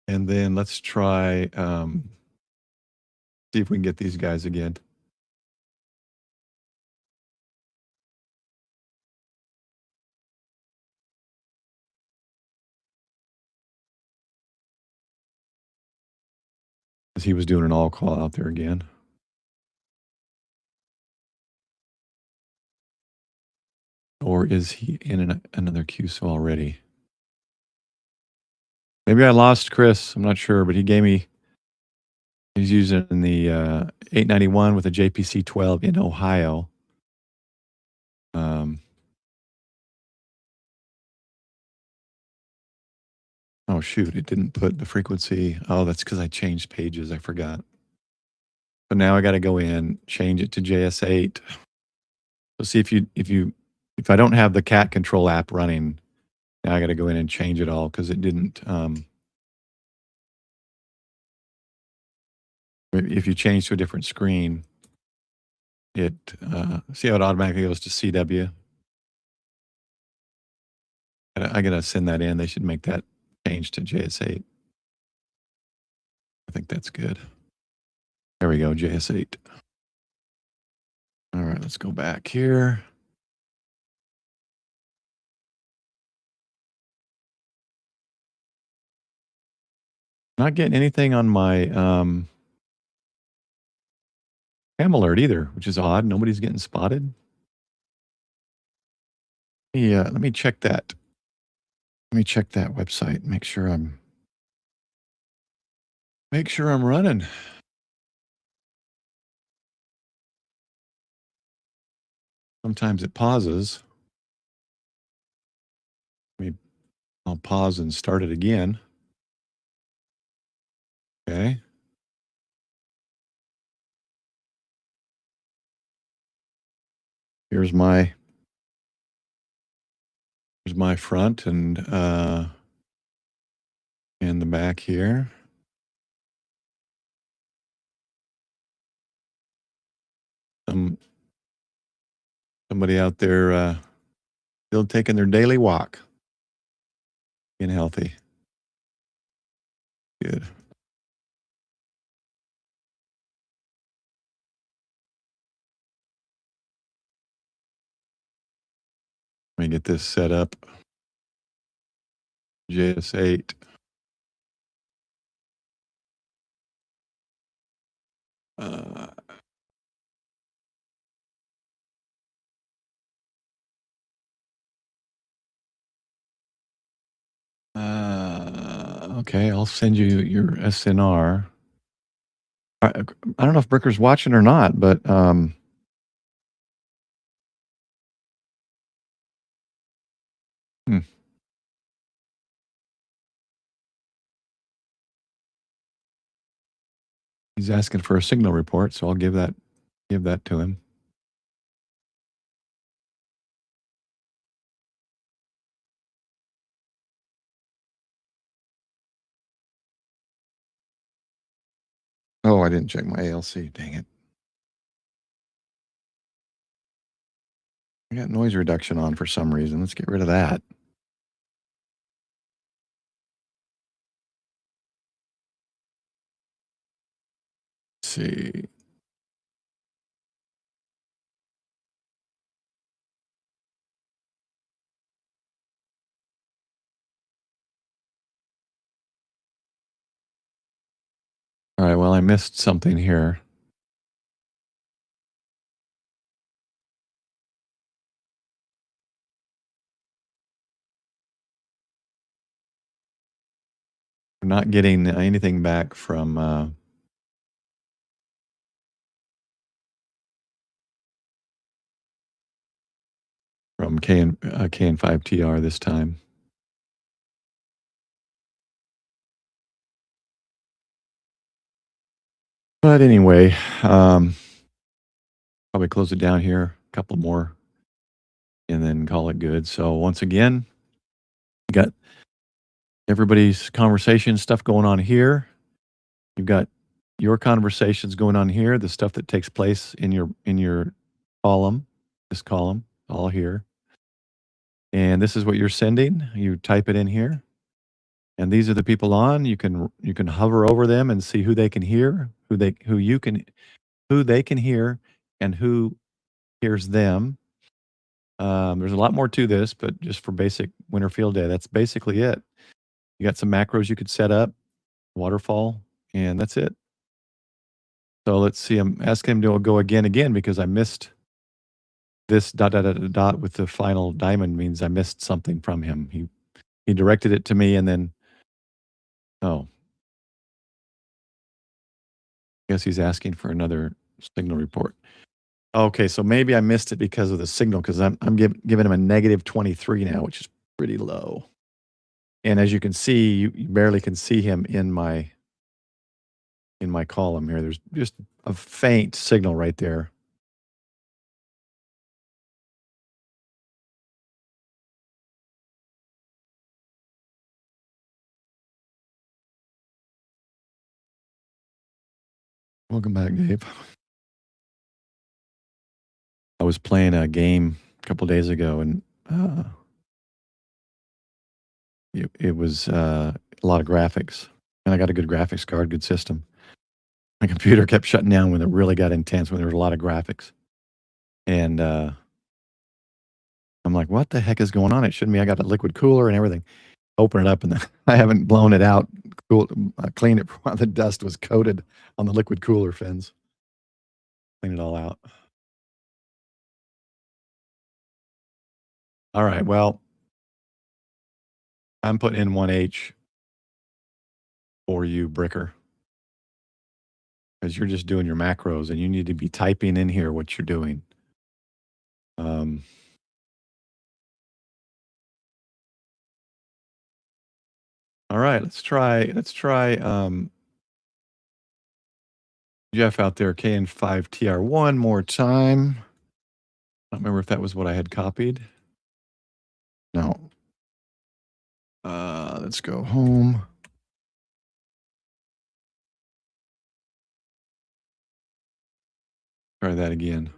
and then let's try see if we can get these guys again. Because he was doing an all call out there again. Or is he in another QSO already? Maybe I lost Chris. I'm not sure, but he gave me, he's using the 891 with a JPC 12 in Ohio. Oh, shoot. It didn't put the frequency. Oh, that's because I changed pages. I forgot. So now I got to go in, change it to JS8. So see if I don't have the cat control app running, now I got to go in and change it all because it didn't. If you change to a different screen, it see how it automatically goes to CW. I gotta send that in. They should make that change to JS8. I think that's good. There we go, JS8. All right, let's go back here. Not getting anything on my cam alert either, which is odd. Nobody's getting spotted. Yeah, let me check that. Let me check that website. Make sure I'm running. Sometimes it pauses. I'll pause and start it again. Okay. Here's my front and in the back here. Somebody out there still taking their daily walk, being healthy. Good. Let me get this set up. JS8. Okay, I'll send you your SNR. I don't know if Bricker's watching or not, but He's asking for a signal report, so I'll give that to him. Oh, I didn't check my ALC. Dang it. I got noise reduction on for some reason. Let's get rid of that. Let's see. All right, well, I missed something here. We're not getting anything back from KN5TR this time. But anyway, probably close it down here, a couple more, and then call it good. So once again, you got everybody's conversation stuff going on here. You've got your conversations going on here, the stuff that takes place in your column, this column, all here. And this is what you're sending. You type it in here. And these are the people on. You can hover over them and see who they can hear, who they can hear, and who hears them. There's a lot more to this, but just for basic winter field day, that's basically it. You got some macros you could set up, waterfall, and that's it. So let's see. I'm asking him to go again because I missed this dot dot dot dot with the final diamond means I missed something from him. He directed it to me and then oh, I guess he's asking for another signal report. Okay, so maybe I missed it because of the signal because I'm giving him a negative 23 now, which is pretty low. And as you can see, you barely can see him in my column here. There's just a faint signal right there. Welcome back, Dave. I was playing a game a couple days ago, and it was a lot of graphics, and I got a good graphics card, good system. My computer kept shutting down when it really got intense, when there was a lot of graphics, and I'm like, "What the heck is going on?" It shouldn't be. I got a liquid cooler and everything. Open it up, and I haven't blown it out, cleaned it while the dust was coated on the liquid cooler fins. Clean it all out. All right, well, I'm putting in 1H for you, Bricker, because you're just doing your macros, and you need to be typing in here what you're doing. All right, let's try Jeff out there, KN5TR one more time. I don't remember if that was what I had copied. No. Let's go home. Try that again.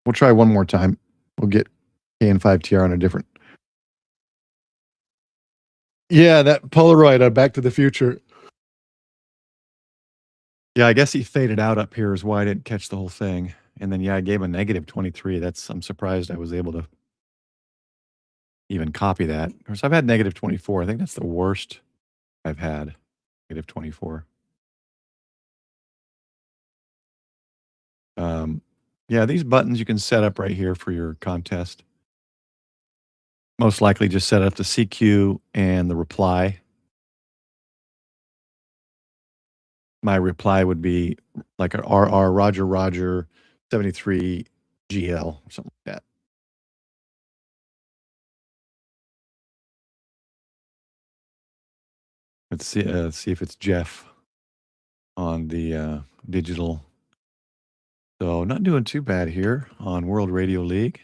We'll try one more time. We'll get KN5TR on a different. Yeah, that Polaroid Back to the Future. Yeah, I guess he faded out up here is why I didn't catch the whole thing. And then, yeah, I gave a negative 23. I'm surprised I was able to even copy that. Of course, I've had negative 24. I think that's the worst I've had, negative 24. Yeah, these buttons you can set up right here for your contest. Most likely just set up the CQ and the reply. My reply would be like a RR Roger Roger 73 GL or something like that. Let's see if it's Jeff. on the digital. So not doing too bad here on World Radio League.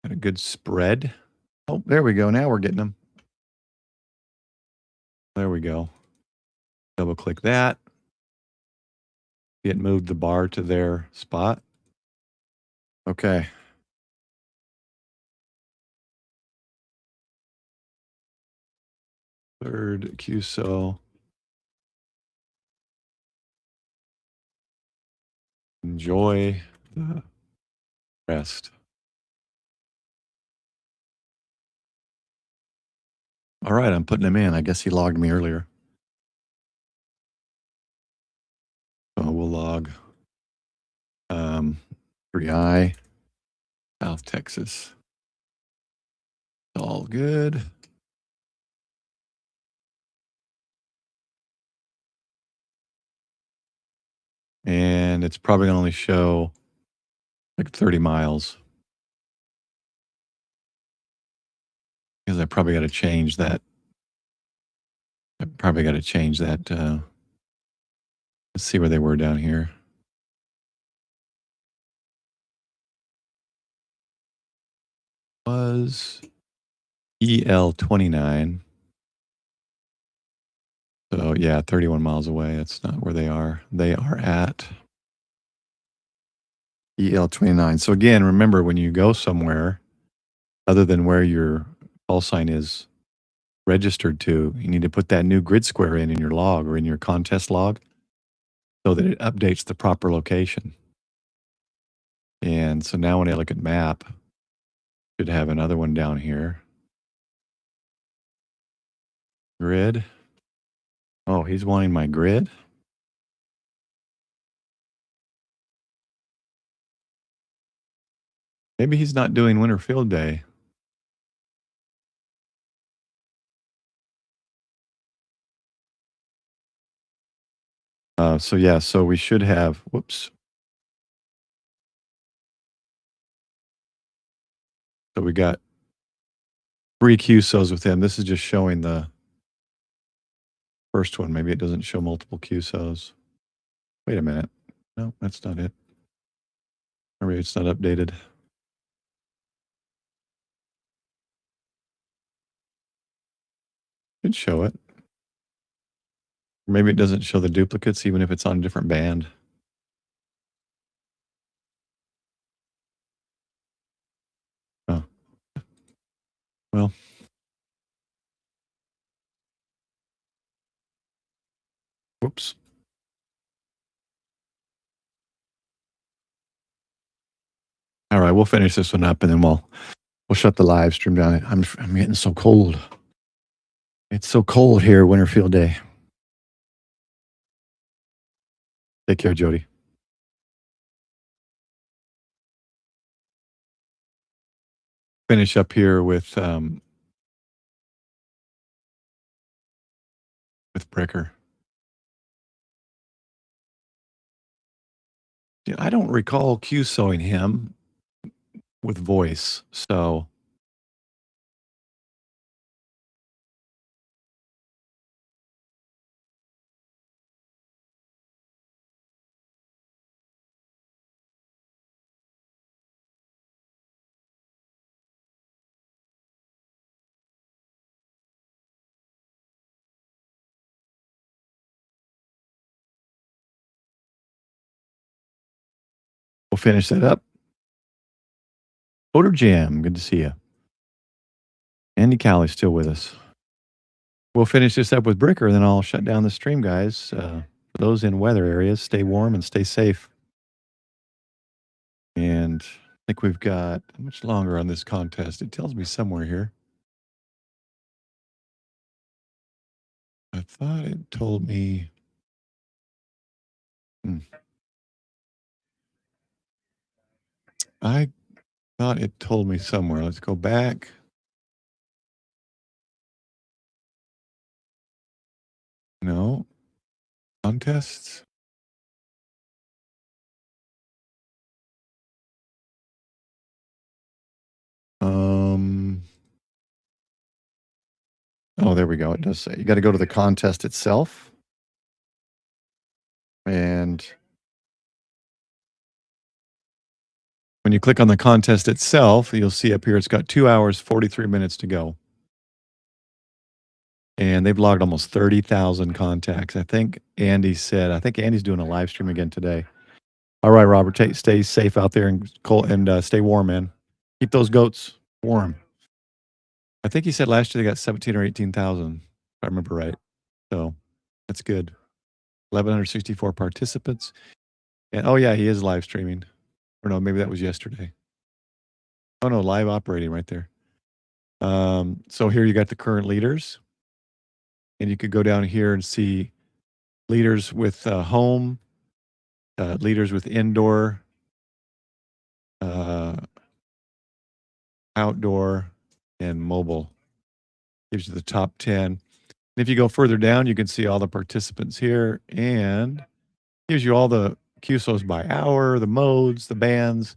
Got a good spread. Oh, there we go. Now we're getting them. There we go. Double click that. It moved the bar to their spot. Okay. Third QSO. Enjoy the rest. All right, I'm putting him in. I guess he logged me earlier. So we'll log 3I, South Texas. All good. And it's probably going to only show like 30 miles. Because I probably got to change that. Let's see where they were down here. Was EL29. So yeah, 31 miles away. That's not where they are. They are at EL29. So again, remember when you go somewhere other than where your call sign is registered to, you need to put that new grid square in your log or in your contest log so that it updates the proper location. And so now when I look at map, should have another one down here. Grid. Oh, he's wanting my grid. Maybe he's not doing winter field day. So yeah, so we should have, whoops. So we got 3 QSOs with him. This is just showing the first one. Maybe it doesn't show multiple QSOs. Wait a minute. No, that's not it. Maybe it's not updated. Should show it. Maybe it doesn't show the duplicates even if it's on a different band. Oh. Well. Whoops. All right, we'll finish this one up and then we'll shut the live stream down. I'm getting so cold. It's so cold here, Winterfield Day. Take care, Jody. Finish up here with Bricker. Yeah, I don't recall QSOing him with voice, so we'll finish that up. Motor Jam, good to see you. Andy Callie's still with us. We'll finish this up with Bricker, then I'll shut down the stream, guys. For those in weather areas, stay warm and stay safe. And I think we've got how much longer on this contest? It tells me somewhere here. I thought it told me. I thought it told me somewhere. Let's go back. No. Contests. Oh, there we go. It does say you got to go to the contest itself. And when you click on the contest itself, you'll see up here it's got 2 hours, 43 minutes to go. And they've logged almost 30,000 contacts. I think Andy's doing a live stream again today. All right, Robert, stay safe out there and stay warm, man. Keep those goats warm. I think he said last year they got 17 or 18,000, if I remember right. So that's good. 1,164 participants. And oh yeah, he is live streaming. Or no, maybe that was yesterday. Oh no, live operating right there. So here you got the current leaders. And you could go down here and see leaders with home, leaders with indoor, outdoor, and mobile. Gives you the top 10. If you go further down, you can see all the participants here and gives you all the QSOs by hour, the modes, the bands.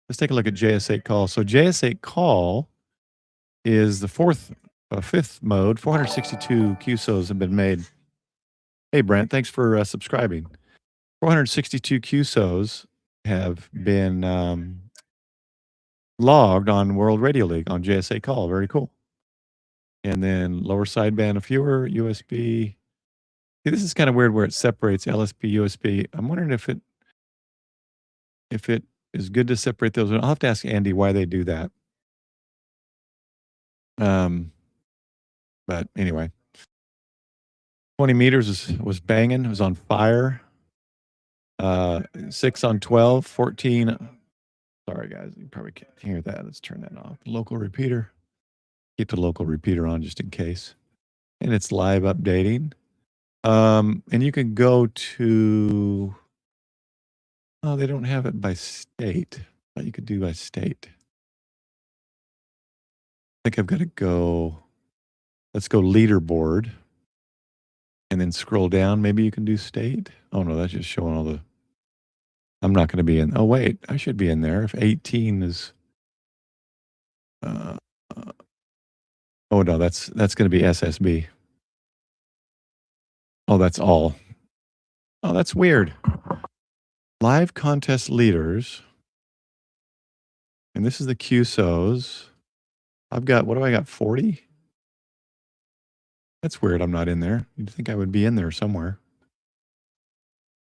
Let's take a look at JS8Call. So JS8Call is the fifth mode. 462 QSOs have been made. Hey, Brent, thanks for subscribing. 462 QSOs have been logged on World Radio League on JS8Call. Very cool. And then lower sideband of fewer, USB. See, this is kind of weird where it separates LSP, USB. I'm wondering if it is good to separate those. I'll have to ask Andy why they do that. But anyway, 20 meters was banging. It was on fire. 6 on 12, 14. Sorry, guys. You probably can't hear that. Let's turn that off. Local repeater. Keep the local repeater on just in case. And it's live updating. And you can go to, oh, they don't have it by state. But you could do by state. I think I've got to go, let's go leaderboard. And then scroll down. Maybe you can do state. Oh, no, that's just showing all the, I'm not going to be in. Oh, wait, I should be in there. If 18 is, oh, no, that's going to be SSB. Oh, that's all. Oh, that's weird. Live contest leaders. And this is the QSOs. I've got, what do I got, 40? That's weird I'm not in there. You'd think I would be in there somewhere.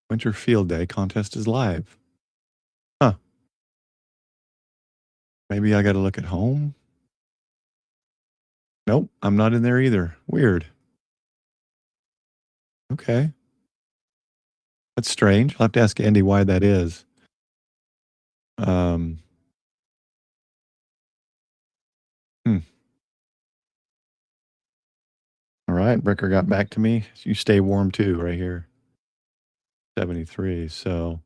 Winter Field Day contest is live. Huh. Maybe I got to look at home. Nope, I'm not in there either. Weird. Okay. That's strange. I'll have to ask Andy why that is. All right, Bricker got back to me. You stay warm too, right here. 73. So,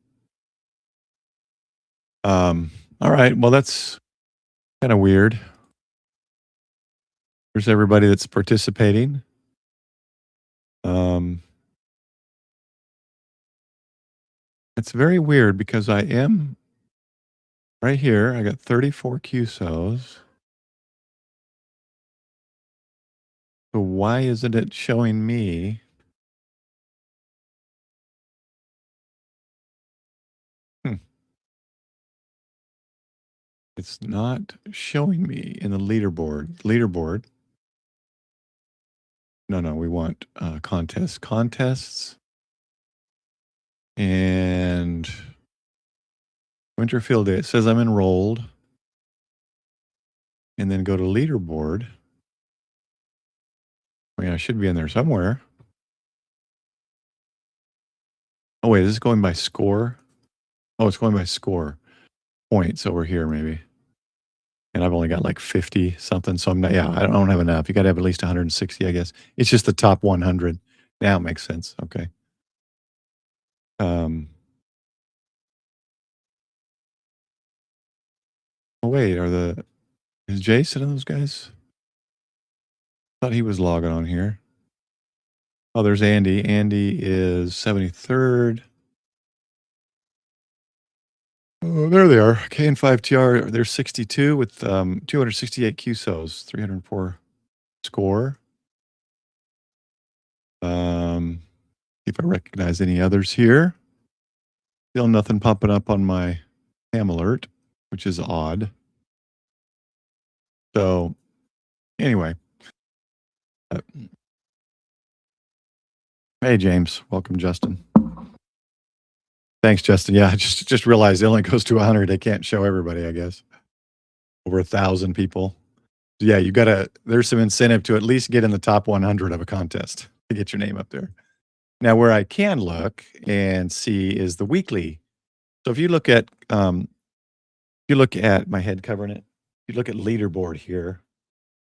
all right. Well, that's kind of weird. There's everybody that's participating. It's very weird because I am right here. I got 34 QSOs. So why isn't it showing me? It's not showing me in the leaderboard. No, we want contests. And Winter Field Day. It says I'm enrolled. And then go to leaderboard. I mean, I should be in there somewhere. Oh, wait, is this going by score? Oh, it's going by score. Points over here, maybe. And I've only got like 50 something. So I'm not, yeah, I don't have enough. You got to have at least 160, I guess. It's just the top 100. Now it makes sense. Okay. Oh, wait, is Jason and those guys? I thought he was logging on here. Oh, there's Andy. Andy is 73rd. Oh, there they are. KN5TR, they're 62 with 268 QSOs, 304 score. See if I recognize any others here. Still nothing popping up on my spam alert, which is odd. So anyway, uh, hey James, welcome Justin. Thanks, Justin. Yeah, just realized it only goes to 100. They can't show everybody, I guess. Over 1,000 people. Yeah, you gotta. There's some incentive to at least get in the top 100 of a contest to get your name up there. Now, where I can look and see is the weekly. So if you look at my head covering it, you look at leaderboard here.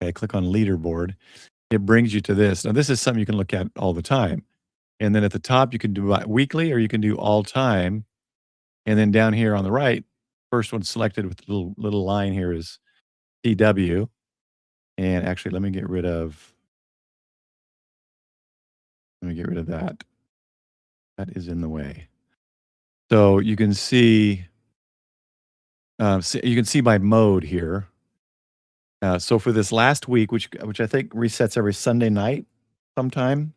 Okay, click on leaderboard. It brings you to this. Now, this is something you can look at all the time. And then at the top, you can do weekly or you can do all time. And then down here on the right, first one selected with the little line here is CW. And actually, let me get rid of that. That is in the way. So you can see you can see by mode here. So for this last week, which I think resets every Sunday night sometime.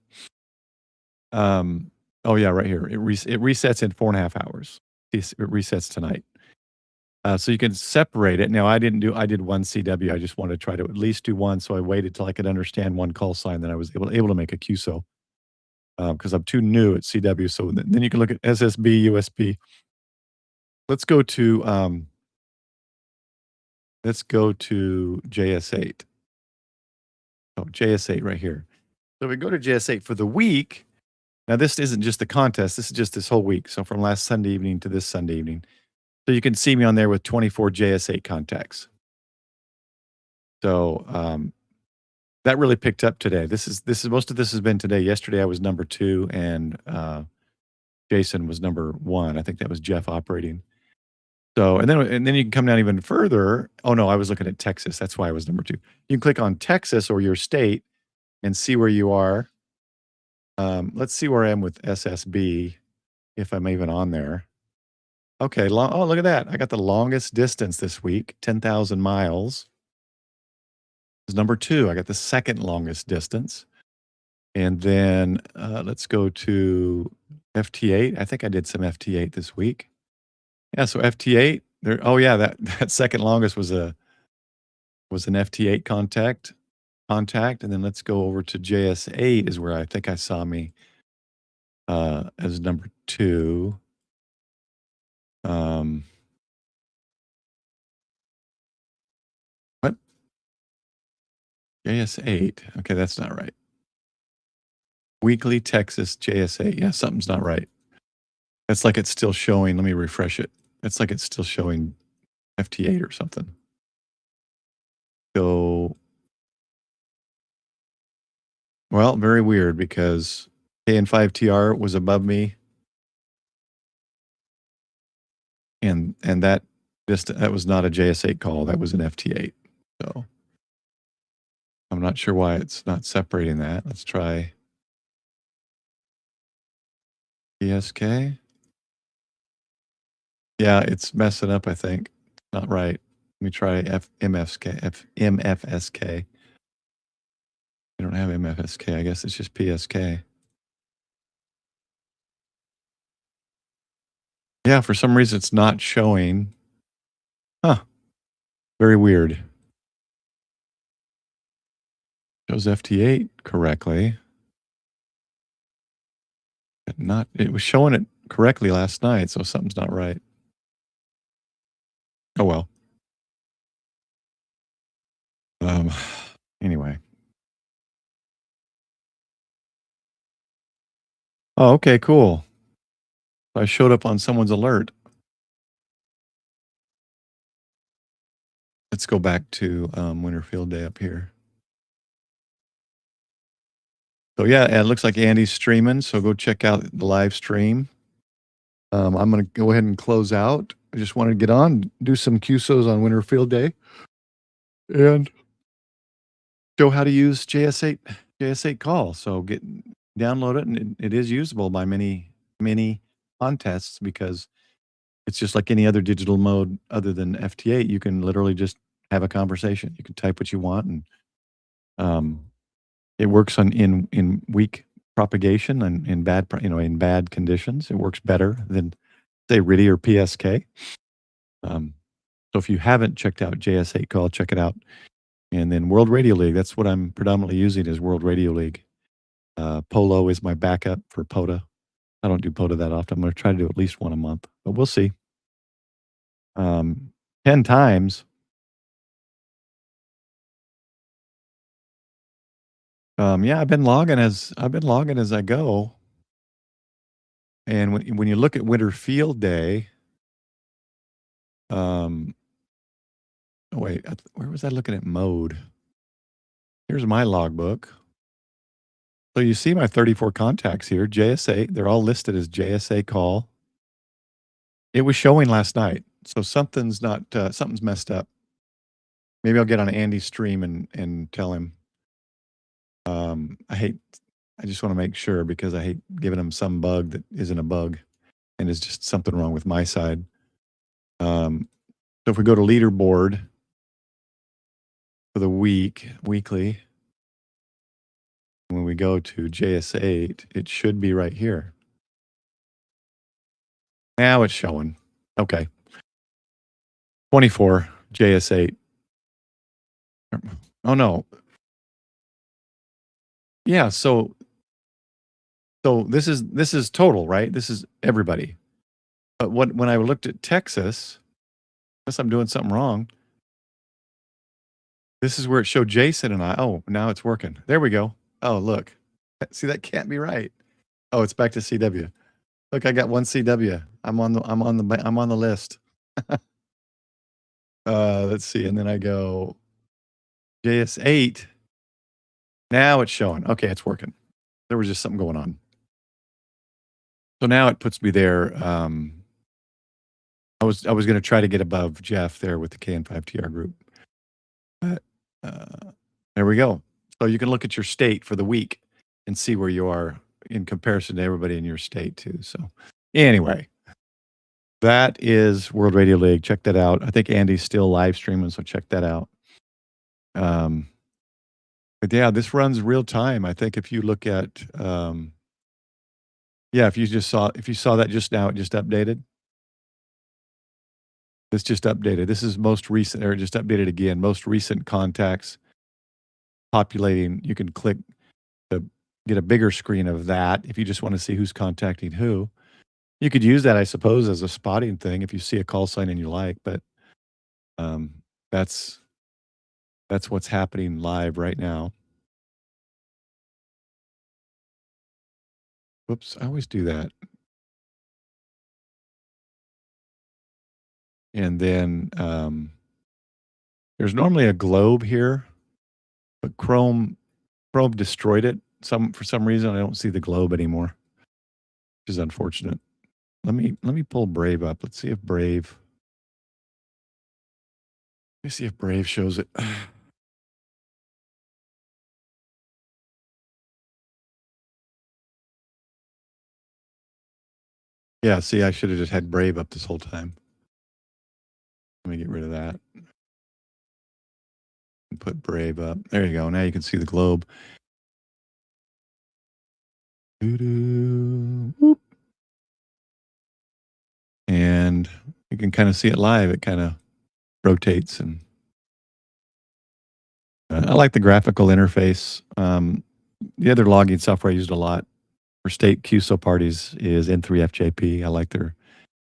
Oh yeah, right here. It resets in 4.5 hours. It resets tonight. So you can separate it. Now I did one CW. I just wanted to try to at least do one. So I waited till I could understand one call sign. Then I was able to make a QSO because I'm too new at CW. So then you can look at SSB, USB. Let's go to JS8. Oh, JS8 right here. So we go to JS8 for the week. Now this isn't just the contest. This is just this whole week. So from last Sunday evening to this Sunday evening. So you can see me on there with 24 JS8 contacts. So that really picked up today. This is most of this has been today. Yesterday I was number 2 and Jason was number 1. I think that was Jeff operating. So and then you can come down even further. Oh no, I was looking at Texas. That's why I was number 2. You can click on Texas or your state and see where you are. Let's see where I am with SSB, if I'm even on there. Okay, oh, look at that. I got the longest distance this week, 10,000 miles. Is number 2. I got the second longest distance. And then let's go to FT8. I think I did some FT8 this week. Yeah, so FT8, there. Oh yeah, that second longest was an FT8 contact. And then let's go over to JS8 is where I think I saw me as number 2. What? JS8. Okay, that's not right. Weekly Texas JS8. Yeah, something's not right. It's like it's still showing. Let me refresh it. It's like it's still showing FT8 or something. So, well, very weird because KN5TR was above me. And that was not a JS8 call. That was an FT8. So I'm not sure why it's not separating that. Let's try PSK. Yeah, it's messing up, I think. Not right. Let me try MFSK. I don't have MFSK. I guess it's just PSK. Yeah, for some reason it's not showing. Huh. Very weird. Shows FT8 correctly. But it was showing it correctly last night, so something's not right. Oh well. Anyway. Oh, okay, cool. I showed up on someone's alert. Let's go back to Winter Field Day up here. So yeah, and it looks like Andy's streaming, so go check out the live stream. I'm going to go ahead and close out. I just wanted to get on, do some QSOs on Winter Field Day, and show how to use JS8 Call. So download it, and it is usable by many contests because it's just like any other digital mode other than FT8. You can literally just have a conversation. You can type what you want, and it works in weak propagation and in bad conditions. It works better than say RIDI or PSK. So if you haven't checked out JS8Call, check it out. And then World Radio League, that's what I'm predominantly using is World Radio League. Polo is my backup for POTA. I don't do POTA that often. I'm going to try to do at least one a month, but we'll see. 10 times. Yeah, I've been logging as I go. And when you look at Winter Field Day, oh wait, where was I looking at mode? Here's my logbook. So you see my 34 contacts here, JS8. They're all listed as JS8Call. It was showing last night, so something's not something's messed up. Maybe I'll get on Andy's stream and tell him. I just want to make sure because I hate giving him some bug that isn't a bug and is just something wrong with my side. So if we go to leaderboard for the weekly, when we go to JS8, it should be right here. Now it's showing. Okay. 24, JS8. Oh, no. Yeah, so this is total, right? This is everybody. But when I looked at Texas, unless I'm doing something wrong, this is where it showed Jason and I. Oh, now it's working. There we go. Oh, look. See, that can't be right. Oh, it's back to CW. Look, I got one CW. I'm on the list. Let's see, and then I go JS8. Now it's showing. Okay, it's working. There was just something going on. So now it puts me there. I was going to try to get above Jeff there with the KN5TR group. But there we go. So you can look at your state for the week and see where you are in comparison to everybody in your state too. So anyway, that is World Radio League. Check that out. I think Andy's still live streaming, so check that out. But yeah, this runs real time. I think if you look at, yeah, if you saw that just now, it just updated. This just updated. This is most recent, or it just updated again. Most recent contacts populating. You can click to get a bigger screen of that if you just want to see who's contacting who. You could use that, I suppose, as a spotting thing if you see a call sign and you like, but that's what's happening live right now. Whoops, I always do that. And then there's normally a globe here, but Chrome destroyed it. For some reason, I don't see the globe anymore, which is unfortunate. Let me pull Brave up. Let's see if Brave shows it. Yeah, see, I should have just had Brave up this whole time. Let me get rid of that. And put Brave up. There you go. Now you can see the globe. Whoop. And you can kind of see it live. It kind of rotates, and I like the graphical interface. The other logging software I used a lot for state QSO parties is N3FJP. I like their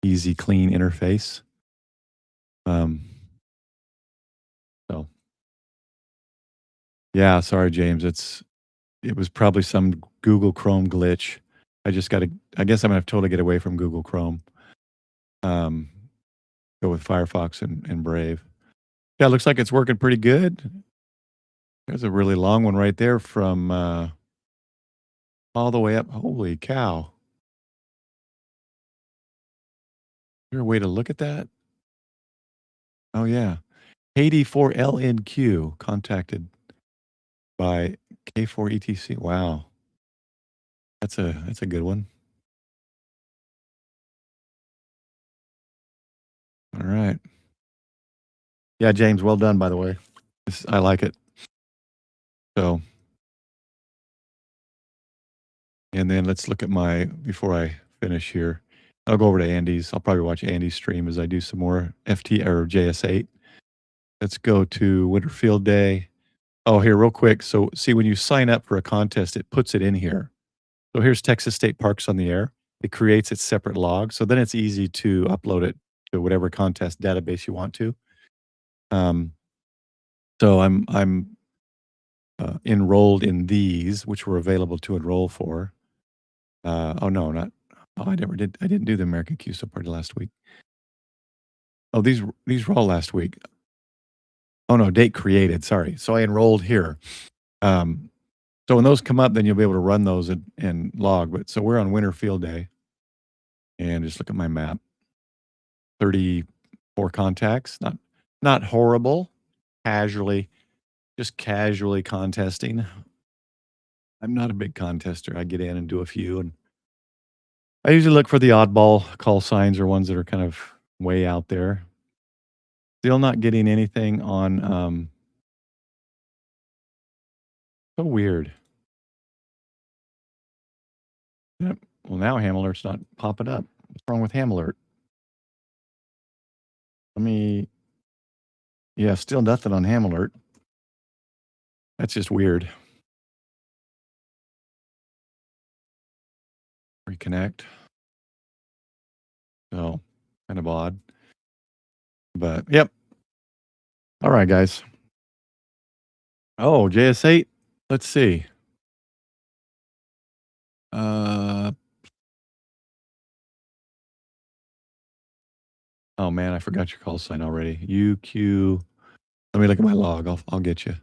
easy, clean interface. So yeah, sorry, James. It was probably some Google Chrome glitch. I guess I'm gonna have to totally get away from Google Chrome. Go with Firefox and Brave. Yeah, it looks like it's working pretty good. There's a really long one right there from all the way up. Holy cow. Is there a way to look at that? Oh, yeah. KD4LNQ contacted by K4ETC. Wow. That's a good one. All right. Yeah, James, well done, by the way. I like it. So, and then let's look at before I finish here, I'll go over to Andy's. I'll probably watch Andy's stream as I do some more FT or JS8. Let's go to Winter Field Day. Oh, here, real quick. So, see, when you sign up for a contest, it puts it in here. So, here's Texas State Parks on the Air. It creates its separate log. So, then it's easy to upload it to whatever contest database you want to. So, I'm enrolled in these, which were available to enroll for. Oh, no, not. Oh, I didn't do the American QSO party last week. Oh, these were all last week. Oh, no, date created, sorry. So I enrolled here. So when those come up, then you'll be able to run those and log. But so we're on Winter Field Day. And just look at my map. 34 contacts. Not horrible. Just casually contesting. I'm not a big contester. I get in and do a few. And I usually look for the oddball call signs or ones that are kind of way out there. Still not getting anything on so weird. Yep. Well, now Ham Alert's not popping up. What's wrong with Ham Alert? Yeah, still nothing on Ham Alert. That's just weird. Reconnect. So, kind of odd. But, yep. All right, guys. Oh, JS8. Let's see. Oh man, I forgot your call sign already. UQ. Let me look at my log. I'll get you.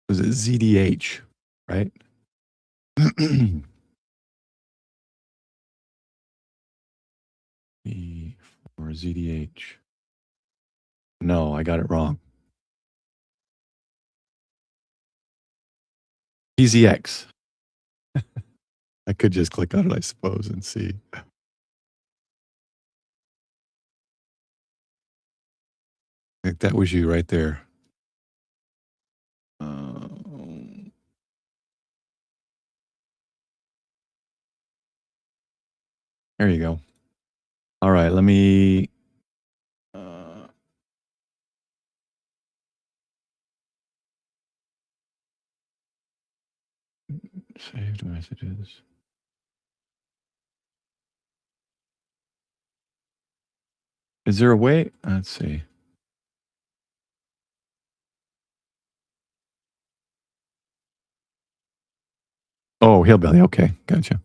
Was it ZDH, right? Or ZDH. No, I got it wrong. PZX. I could just click on it, I suppose, and see. I think that was you right there. There you go. All right, let me. Saved messages. Is there a way? Let's see. Oh, Hillbilly. Okay, gotcha.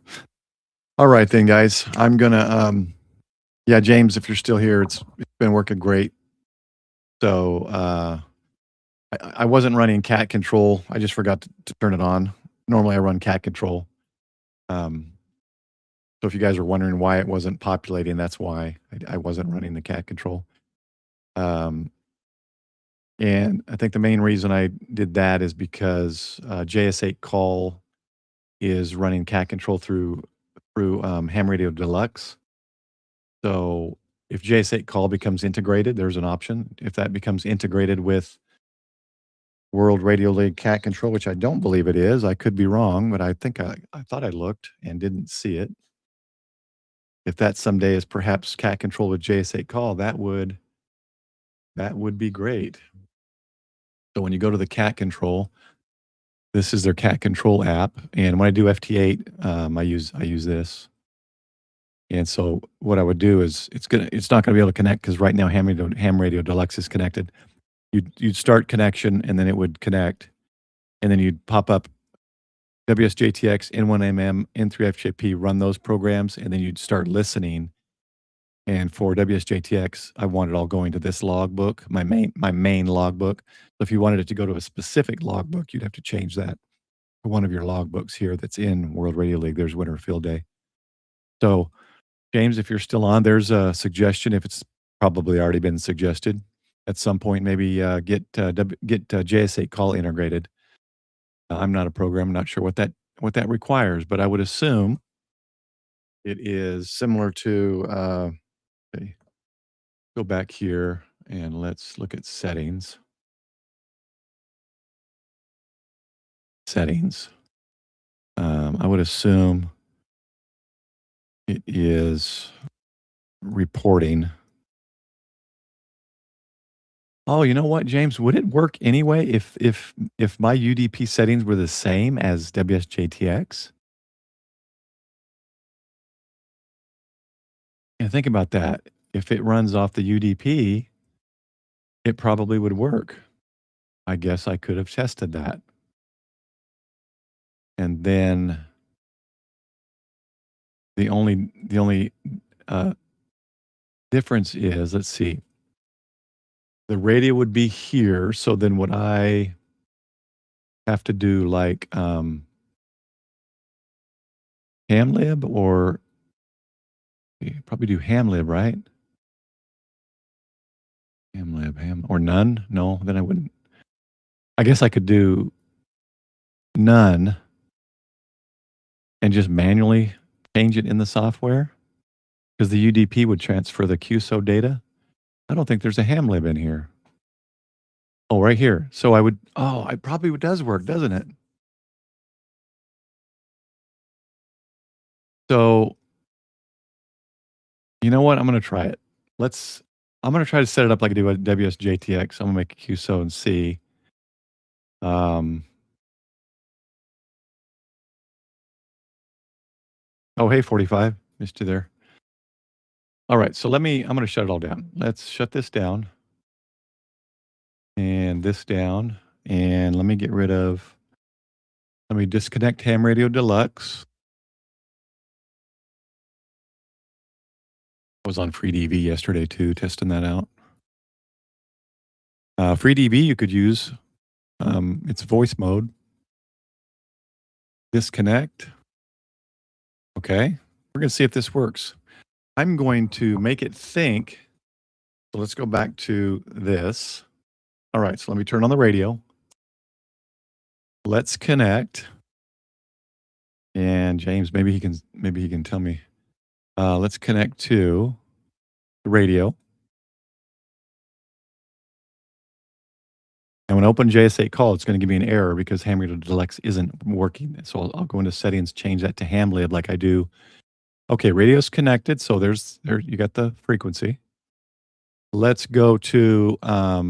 All right then, guys. I'm gonna. Yeah, James, if you're still here, it's been working great. So I wasn't running cat control. I just forgot to turn it on. Normally, I run cat control. So if you guys are wondering why it wasn't populating, that's why I wasn't running the cat control. And I think the main reason I did that is because JS8Call is running cat control through Ham Radio Deluxe. So if JS8Call becomes integrated, there's an option. If that becomes integrated with World Radio League cat control, which I don't believe it is, I could be wrong, but I think I thought I looked and didn't see it. If that someday is perhaps cat control with JS8Call, that would be great. So when you go to the cat control, this is their cat control app, and when I do FT8, I use this. And so what I would do is it's not gonna be able to connect because right now Ham Radio Deluxe is connected. You'd start connection and then it would connect, and then you'd pop up WSJTX, N1MM, N3FJP, run those programs, and then you'd start listening. And for WSJTX, I want it all going to this logbook, my main logbook. So if you wanted it to go to a specific logbook, you'd have to change that to one of your logbooks here that's in World Radio League. There's Winter Field Day. So, James, if you're still on, there's a suggestion. If it's probably already been suggested at some point, maybe get JS8Call integrated. I'm not a programmer. I'm not sure what that requires, but I would assume it is similar to. Okay. Go back here and let's look at settings. Settings. I would assume It is reporting. Oh, you know what, James? Would it work anyway if my UDP settings were the same as WSJTX? And think about that. If it runs off the UDP, it probably would work. I guess I could have tested that. And then the only uh, difference is, let's see, the radio would be here. So then would I have to do like hamlib or probably do hamlib, right? Hamlib, or none? No, then I wouldn't. I guess I could do none and just manually change it in the software because the UDP would transfer the QSO data. I don't think there's a hamlib in here. Oh, right here. So I would, oh, it probably does work, doesn't it? So, you know what? I'm going to try it. I'm going to try to set it up like I do at WSJTX. I'm going to make a QSO and see. Oh, hey, 45. Missed you there. All right. So I'm going to shut it all down. Let's shut this down and this down. And let me disconnect Ham Radio Deluxe. I was on FreeDV yesterday too, testing that out. FreeDV you could use. It's voice mode. Disconnect. Okay. We're going to see if this works. I'm going to make it think. So let's go back to this. All right. So let me turn on the radio. Let's connect. And James, maybe he can tell me. Let's connect to the radio. And when I open JS8Call, it's going to give me an error because Ham Radio Deluxe isn't working. So I'll go into settings, change that to hamlib like I do. Okay, radio's connected. So there you got the frequency. Let's go to, but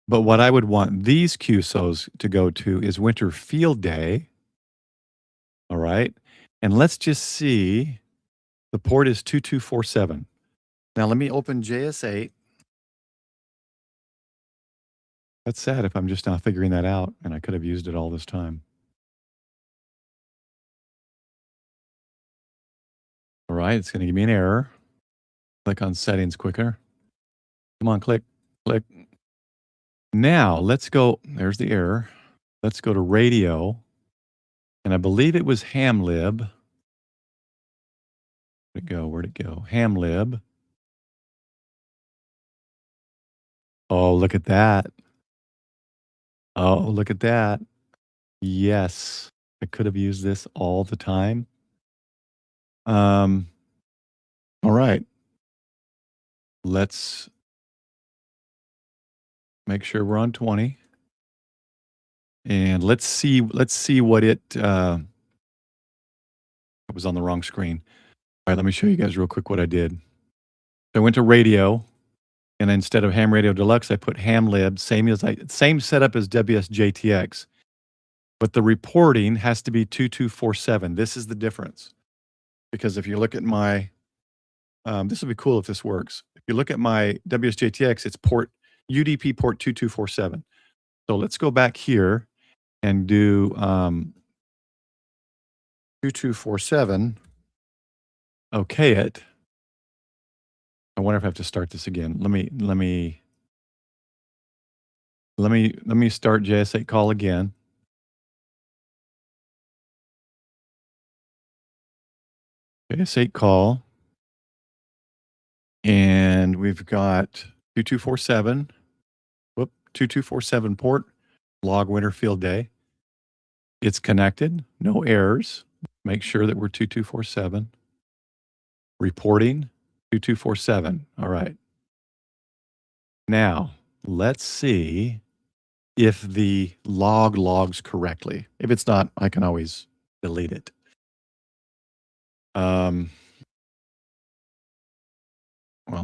what I would want these QSOs to go to is winter field day. All right. And let's just see, the port is 2247. Now let me open JS8. That's sad if I'm just not figuring that out and I could have used it all this time. All right, it's going to give me an error. Click on settings quicker. Come on, click. Now let's go, there's the error. Let's go to radio. And I believe it was hamlib. Where'd it go? Hamlib. Oh, look at that. Oh, look at that. Yes, I could have used this all the time. All right. Let's make sure we're on 20. And let's see what it was on the wrong screen. All right, let me show you guys real quick what I did. So I went to radio, and instead of Ham Radio Deluxe, I put hamlib, same setup as WSJTX. But the reporting has to be 2247. This is the difference. Because if you look at my, this would be cool if this works. If you look at my WSJTX, it's UDP port 2247. So let's go back here and do 2247. Okay it. I wonder if I have to start this again. Let me start JS8Call again. JS8Call. And we've got 2247. 2247 port, log winter field day. It's connected, no errors. Make sure that we're 2247. Reporting 2247. All right. Now, let's see if the log logs correctly. If it's not, I can always delete it. Well,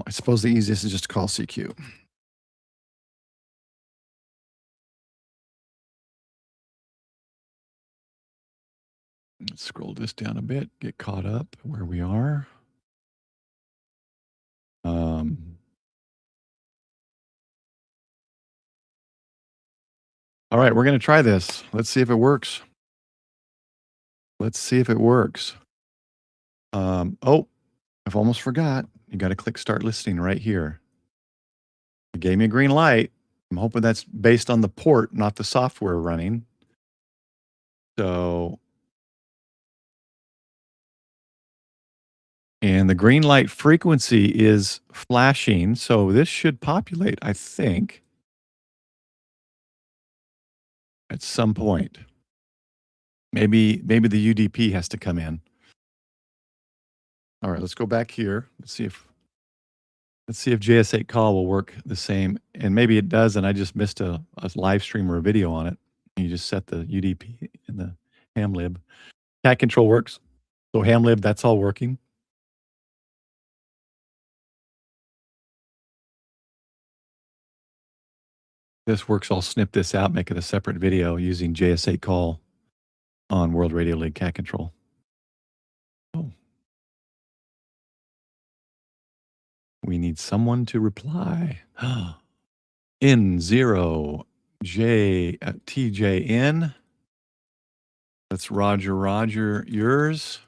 I suppose the easiest is just to call CQ. Let's scroll this down a bit, get caught up where we are. All right, we're going to try this. Let's see if it works. Let's see if it works. Oh, I've almost forgot. You got to click start listening right here. It gave me a green light. I'm hoping that's based on the port, not the software running. So, and the green light frequency is flashing. So this should populate, I think, at some point. Maybe the UDP has to come in. All right, let's go back here. Let's see if JS8Call will work the same. And maybe it does, and I just missed a live stream or a video on it. You just set the UDP in the hamlib. Cat control works. So hamlib, that's all working. This works. I'll snip this out, make it a separate video using JS8Call on World Radio League cat control. Oh. We need someone to reply. N0 J TJN. That's Roger yours.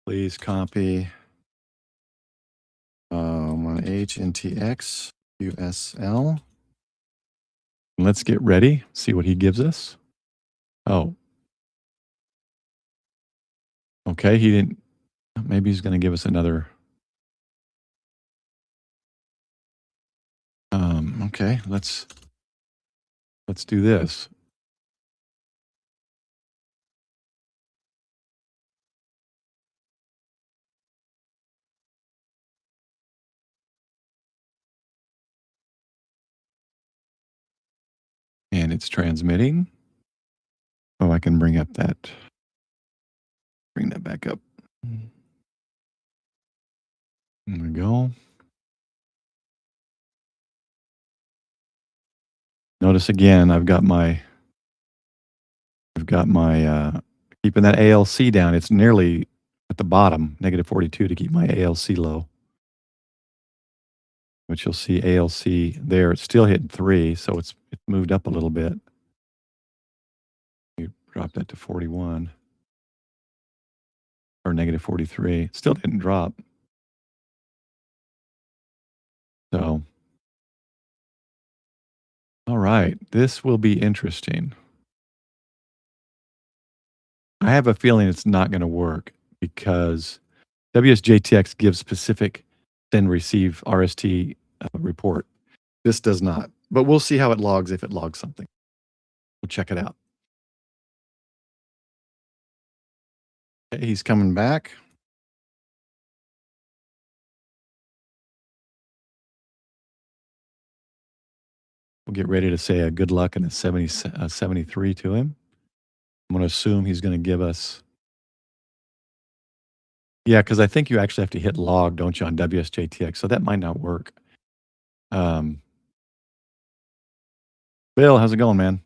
Please copy on HNTX USL. Let's get ready. See what he gives us. Oh. Okay, he didn't. Maybe he's going to give us another. Okay, let's do this. And it's transmitting. Oh, I can bring that back up. There we go. Notice again, I've got my keeping that ALC down. It's nearly at the bottom, -42 to keep my ALC low. But you'll see ALC there. It's still hitting 3, so it's moved up a little bit. You drop that to 41 or -43. It still didn't drop. So, all right, this will be interesting. I have a feeling it's not going to work because WSJTX gives specific send receive RST report. This does not, but we'll see how it logs if it logs something. We'll check it out. Okay, he's coming back. We'll get ready to say a good luck and a 73 to him. I'm going to assume he's going to give us. Yeah, because I think you actually have to hit log, don't you, on WSJTX? So that might not work. Bill, how's it going, man?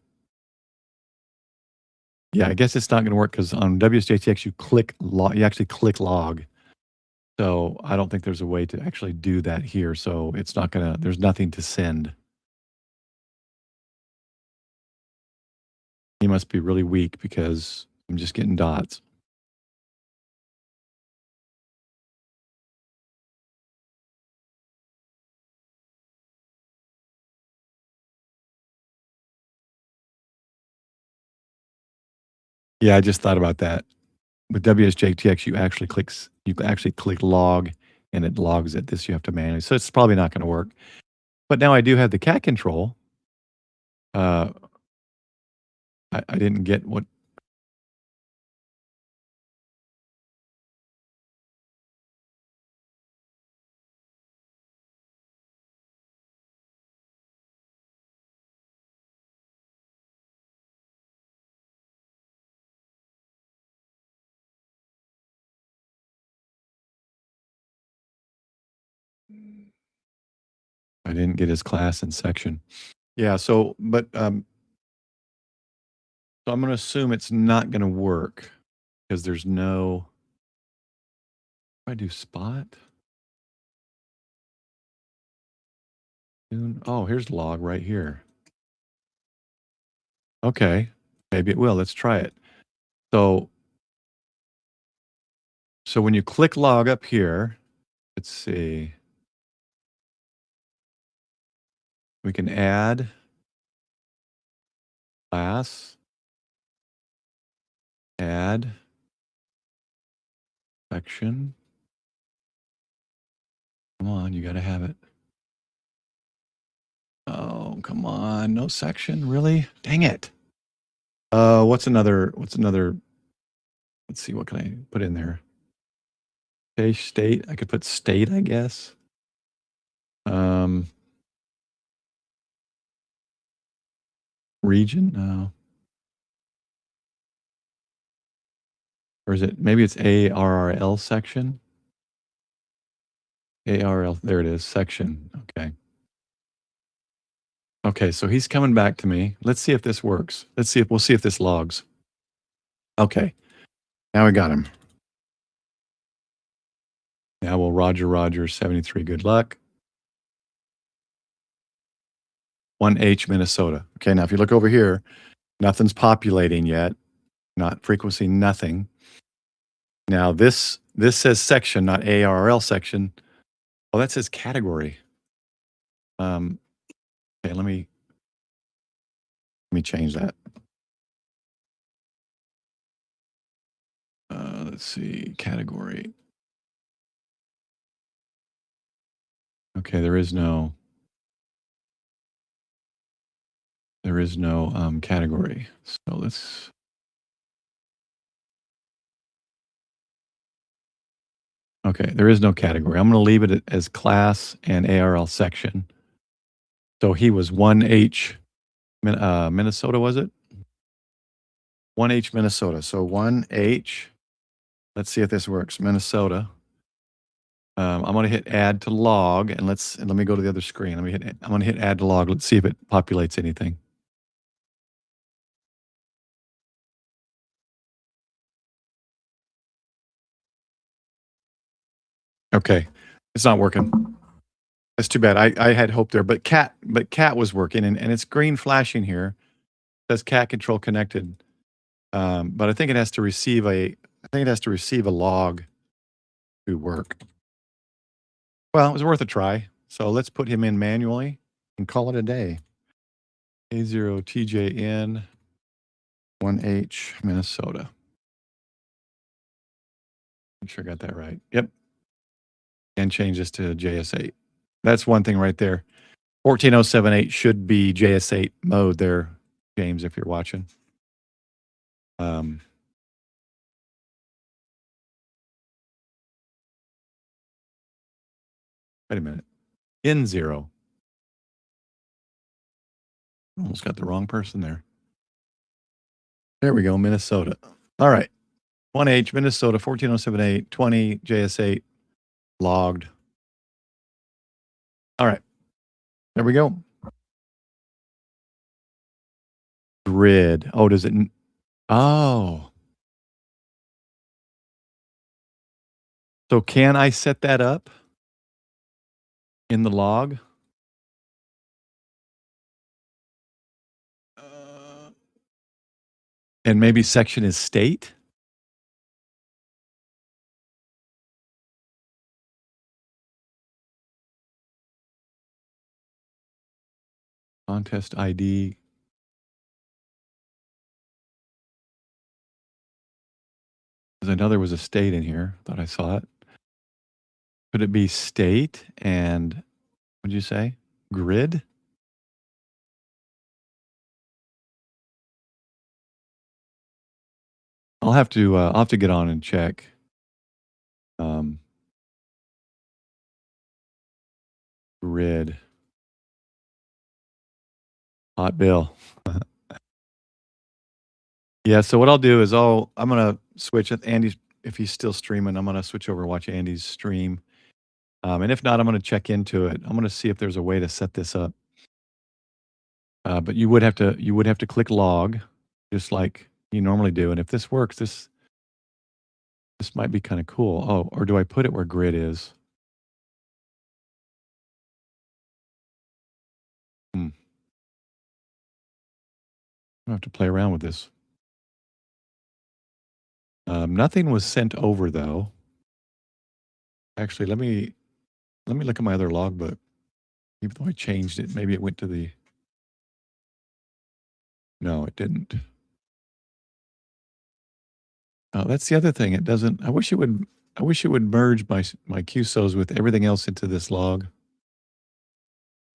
Yeah, I guess it's not going to work because on WSJTX you actually click log. So I don't think there's a way to actually do that here. So it's not going to. There's nothing to send. He must be really weak because I'm just getting dots. Yeah, I just thought about that. With WSJTX, you actually click log, and it logs it. This you have to manually. So it's probably not going to work. But now I do have the cat control. I didn't get what. I didn't get his class and section. Yeah, so I'm going to assume it's not going to work because there's no. If I do spot. Oh, here's log right here. Okay, maybe it will. Let's try it. So when you click log up here, let's see. We can add class, add section. Come on, you got to have it. Oh, come on. No section, really? Dang it. What's another, let's see, what can I put in there? Okay, state. I could put state, I guess. Region, no. Or is it, maybe it's ARRL section? ARL, there it is, section, okay. Okay, so he's coming back to me. Let's see if this works. We'll see if this logs. Okay, now we got him. Now we'll Roger 73, good luck. 1H Minnesota. Okay, now if you look over here, nothing's populating yet. Not frequency, nothing. Now this says section, not ARL section. Oh, that says category. Okay, let me change that. Let's see, category. Okay, there is no category. So let's. Okay, there is no category. I'm going to leave it as class and ARL section. So he was 1H Minnesota, was it? 1H Minnesota. So 1H. Let's see if this works. Minnesota. I'm going to hit add to log, and let me go to the other screen. I'm going to hit add to log. Let's see if it populates anything. Okay, it's not working. That's too bad. I had hope there, but cat was working, and it's green flashing here. It says cat control connected, but I think it has to receive a log to work. Well, it was worth a try. So let's put him in manually and call it a day. A0TJN 1H Minnesota. Make sure I got that right. Yep. And change this to JS8. That's one thing right there. 14078 should be JS8 mode there, James, if you're watching. Wait a minute. N0. Almost got the wrong person there. There we go, Minnesota. All right. 1H, Minnesota, 14078, 20, JS8, logged. All right. There we go. Grid. Oh, does it? Oh. So can I set that up in the log? And maybe section is state? Contest ID. Because I know there was a state in here. Thought I saw it. Could it be state and, what'd you say? Grid? I'll have to get on and check. Grid. Hot bill. Yeah, so what I'll do is I'm gonna switch. If he's still streaming, I'm gonna switch over and watch Andy's stream. And if not, I'm going to check into it. I'm going to see if there's a way to set this up. But you would have to click log, just like you normally do. And if this works, this might be kind of cool. Oh, or do I put it where grid is? Hmm. I have to play around with this. Nothing was sent over though. Actually, let me look at my other logbook. Even though I changed it, maybe it went to the. No, it didn't. Oh, that's the other thing. It doesn't. I wish it would. I wish it would merge my QSOs with everything else into this log,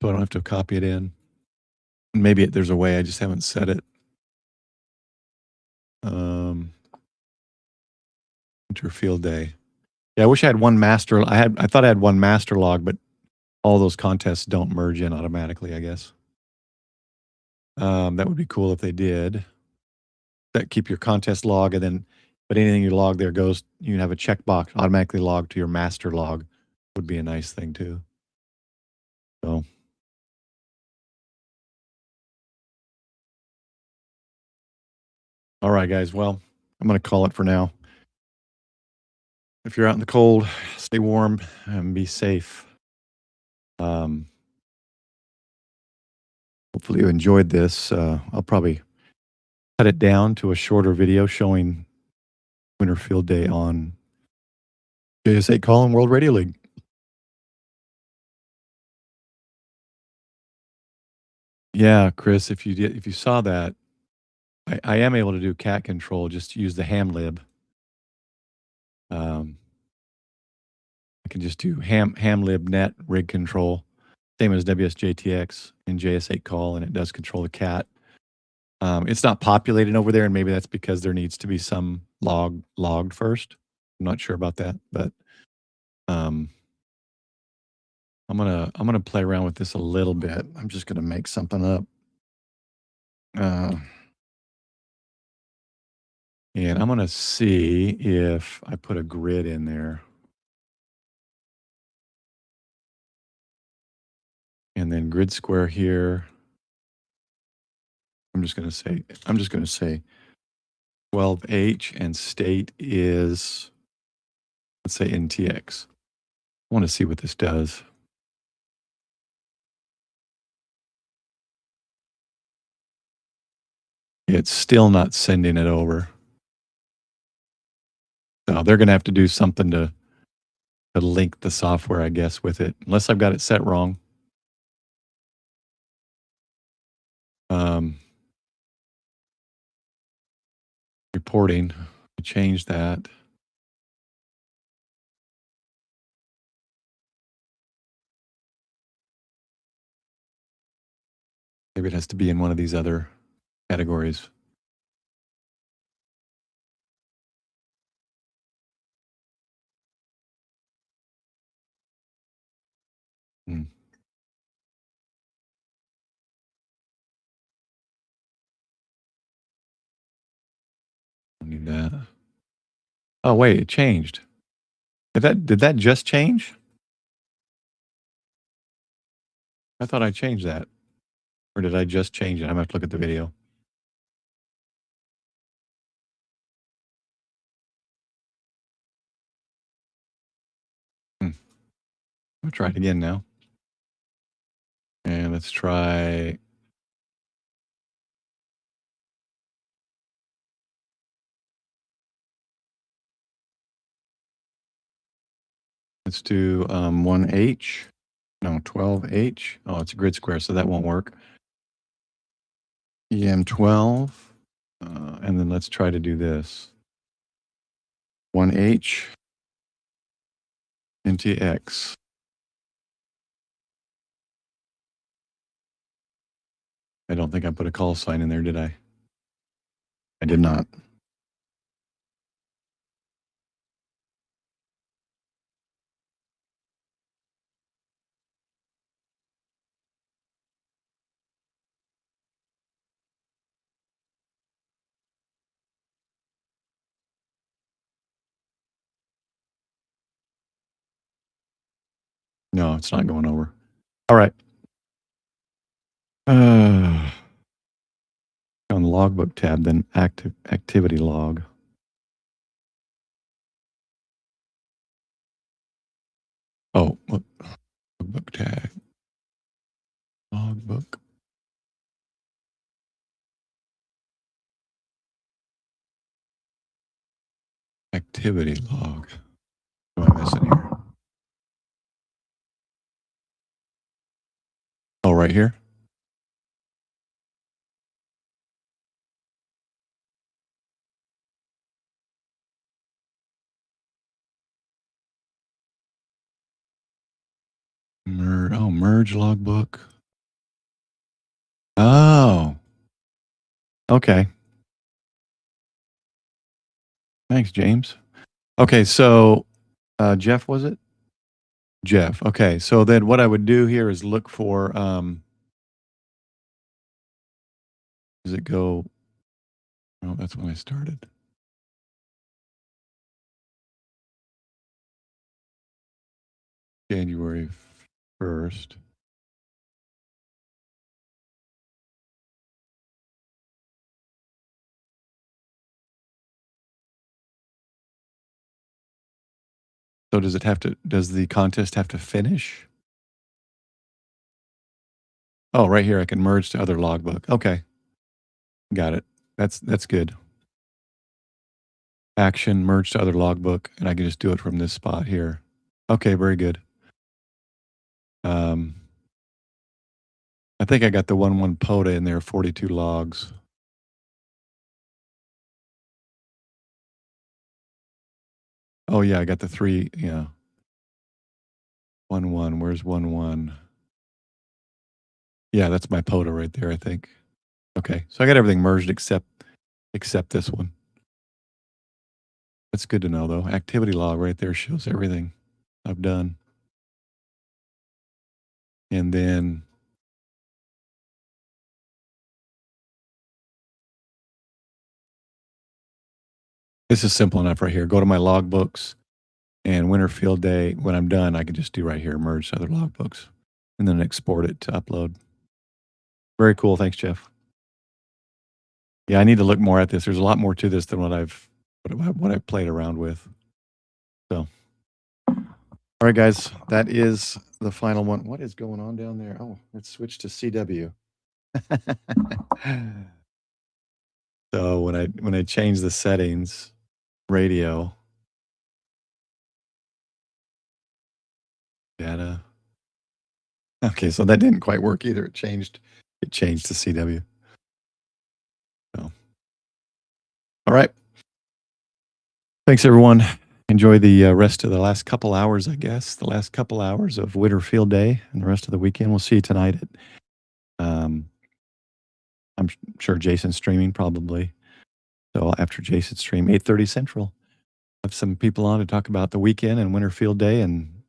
so I don't have to copy it in. Maybe there's a way. I just haven't set it. Enter field day. Yeah, I wish I had one master. I thought I had one master log, but all those contests don't merge in automatically, I guess. That would be cool if they did. That keep your contest log, and then, but anything you log there goes. You can have a checkbox automatically logged to your master log. Would be a nice thing too. So, all right, guys. Well, I'm going to call it for now. If you're out in the cold, stay warm and be safe. Um, hopefully you enjoyed this. I'll probably cut it down to a shorter video showing Winter Field Day on JS8Call and World Radio League. Yeah, Chris, if you saw that, I am able to do cat control. Just use the ham lib. I can just do ham lib net rig control, same as WSJTX and JS8Call, and it does control the cat. It's not populated over there, and maybe that's because there needs to be some logged first. I'm not sure about that, but um, I'm gonna play around with this a little bit. I'm just gonna make something up, uh, and I'm gonna see if I put a grid in there, and then grid square here. I'm just gonna say 12H, and state is, let's say, NTX. I want to see what this does. It's still not sending it over. So they're going to have to do something to link the software, I guess, with it, unless I've got it set wrong. Reporting, change that. Maybe it has to be in one of these other categories. Hmm. I need that. Oh wait, it changed. Did that just change? I thought I changed that. Or did I just change it? I'm gonna have to look at the video. I'll try it again now. And let's try. Let's do 1H. No, 12H. Oh, it's a grid square, so that won't work. EM12. And then let's try to do this. 1H into X. I don't think I put a call sign in there, did I? I did not. No, it's not going over. All right. On the logbook tab, then activity log. Oh, logbook tag. Logbook. Activity log. What am I missing here? Oh, right here? Merge logbook. Oh. Okay. Thanks, James. Okay, so Jeff, was it? Jeff. Okay, so then what I would do here is look for, does it go, oh, that's when I started. January 1st. So does the contest have to finish? Oh, right here, I can merge to other logbook. Okay. Got it. That's good. Action, merge to other logbook, and I can just do it from this spot here. Okay, very good. I think I got the 1.1 POTA in there, 42 logs. Oh yeah, I got the 3, yeah. 1.1, where's 1.1? Yeah, that's my POTA right there, I think. Okay, so I got everything merged except this one. That's good to know, though. Activity log right there shows everything I've done. And then this is simple enough right here. Go to my logbooks and winter field day. When I'm done, I can just do right here, merge to other logbooks, and then export it to upload. Very cool. Thanks, Jeff. Yeah, I need to look more at this. There's a lot more to this than what I've played around with. So, all right, guys, that is the final one. What is going on down there? Oh, let's switch to CW. So when I change the settings, radio, data. Okay, so that didn't quite work either. It changed to CW. So, all right. Thanks, everyone. Enjoy the rest of the last couple hours, I guess. The last couple hours of Winter Field Day and the rest of the weekend. We'll see you tonight at, I'm sure Jason's streaming probably. So after Jason's stream, 8:30 Central. Have some people on to talk about the weekend and Winter Field Day and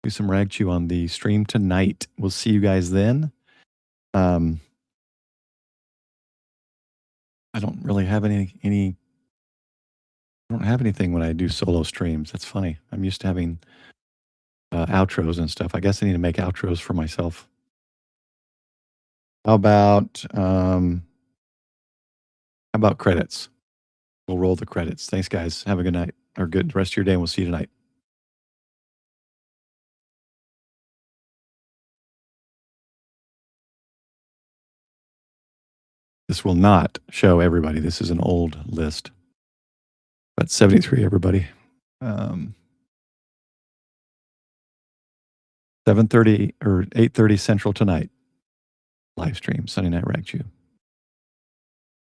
do some rag chew on the stream tonight. We'll see you guys then. I don't really have I don't have anything when I do solo streams. That's funny. I'm used to having outros and stuff. I guess I need to make outros for myself. How about credits? We'll roll the credits. Thanks, guys. Have a good night or good rest of your day, and we'll see you tonight. This will not show everybody. This is an old list. But 73, everybody. 7:30 or 8:30 Central tonight. Live stream, Sunday Night Rag Chew.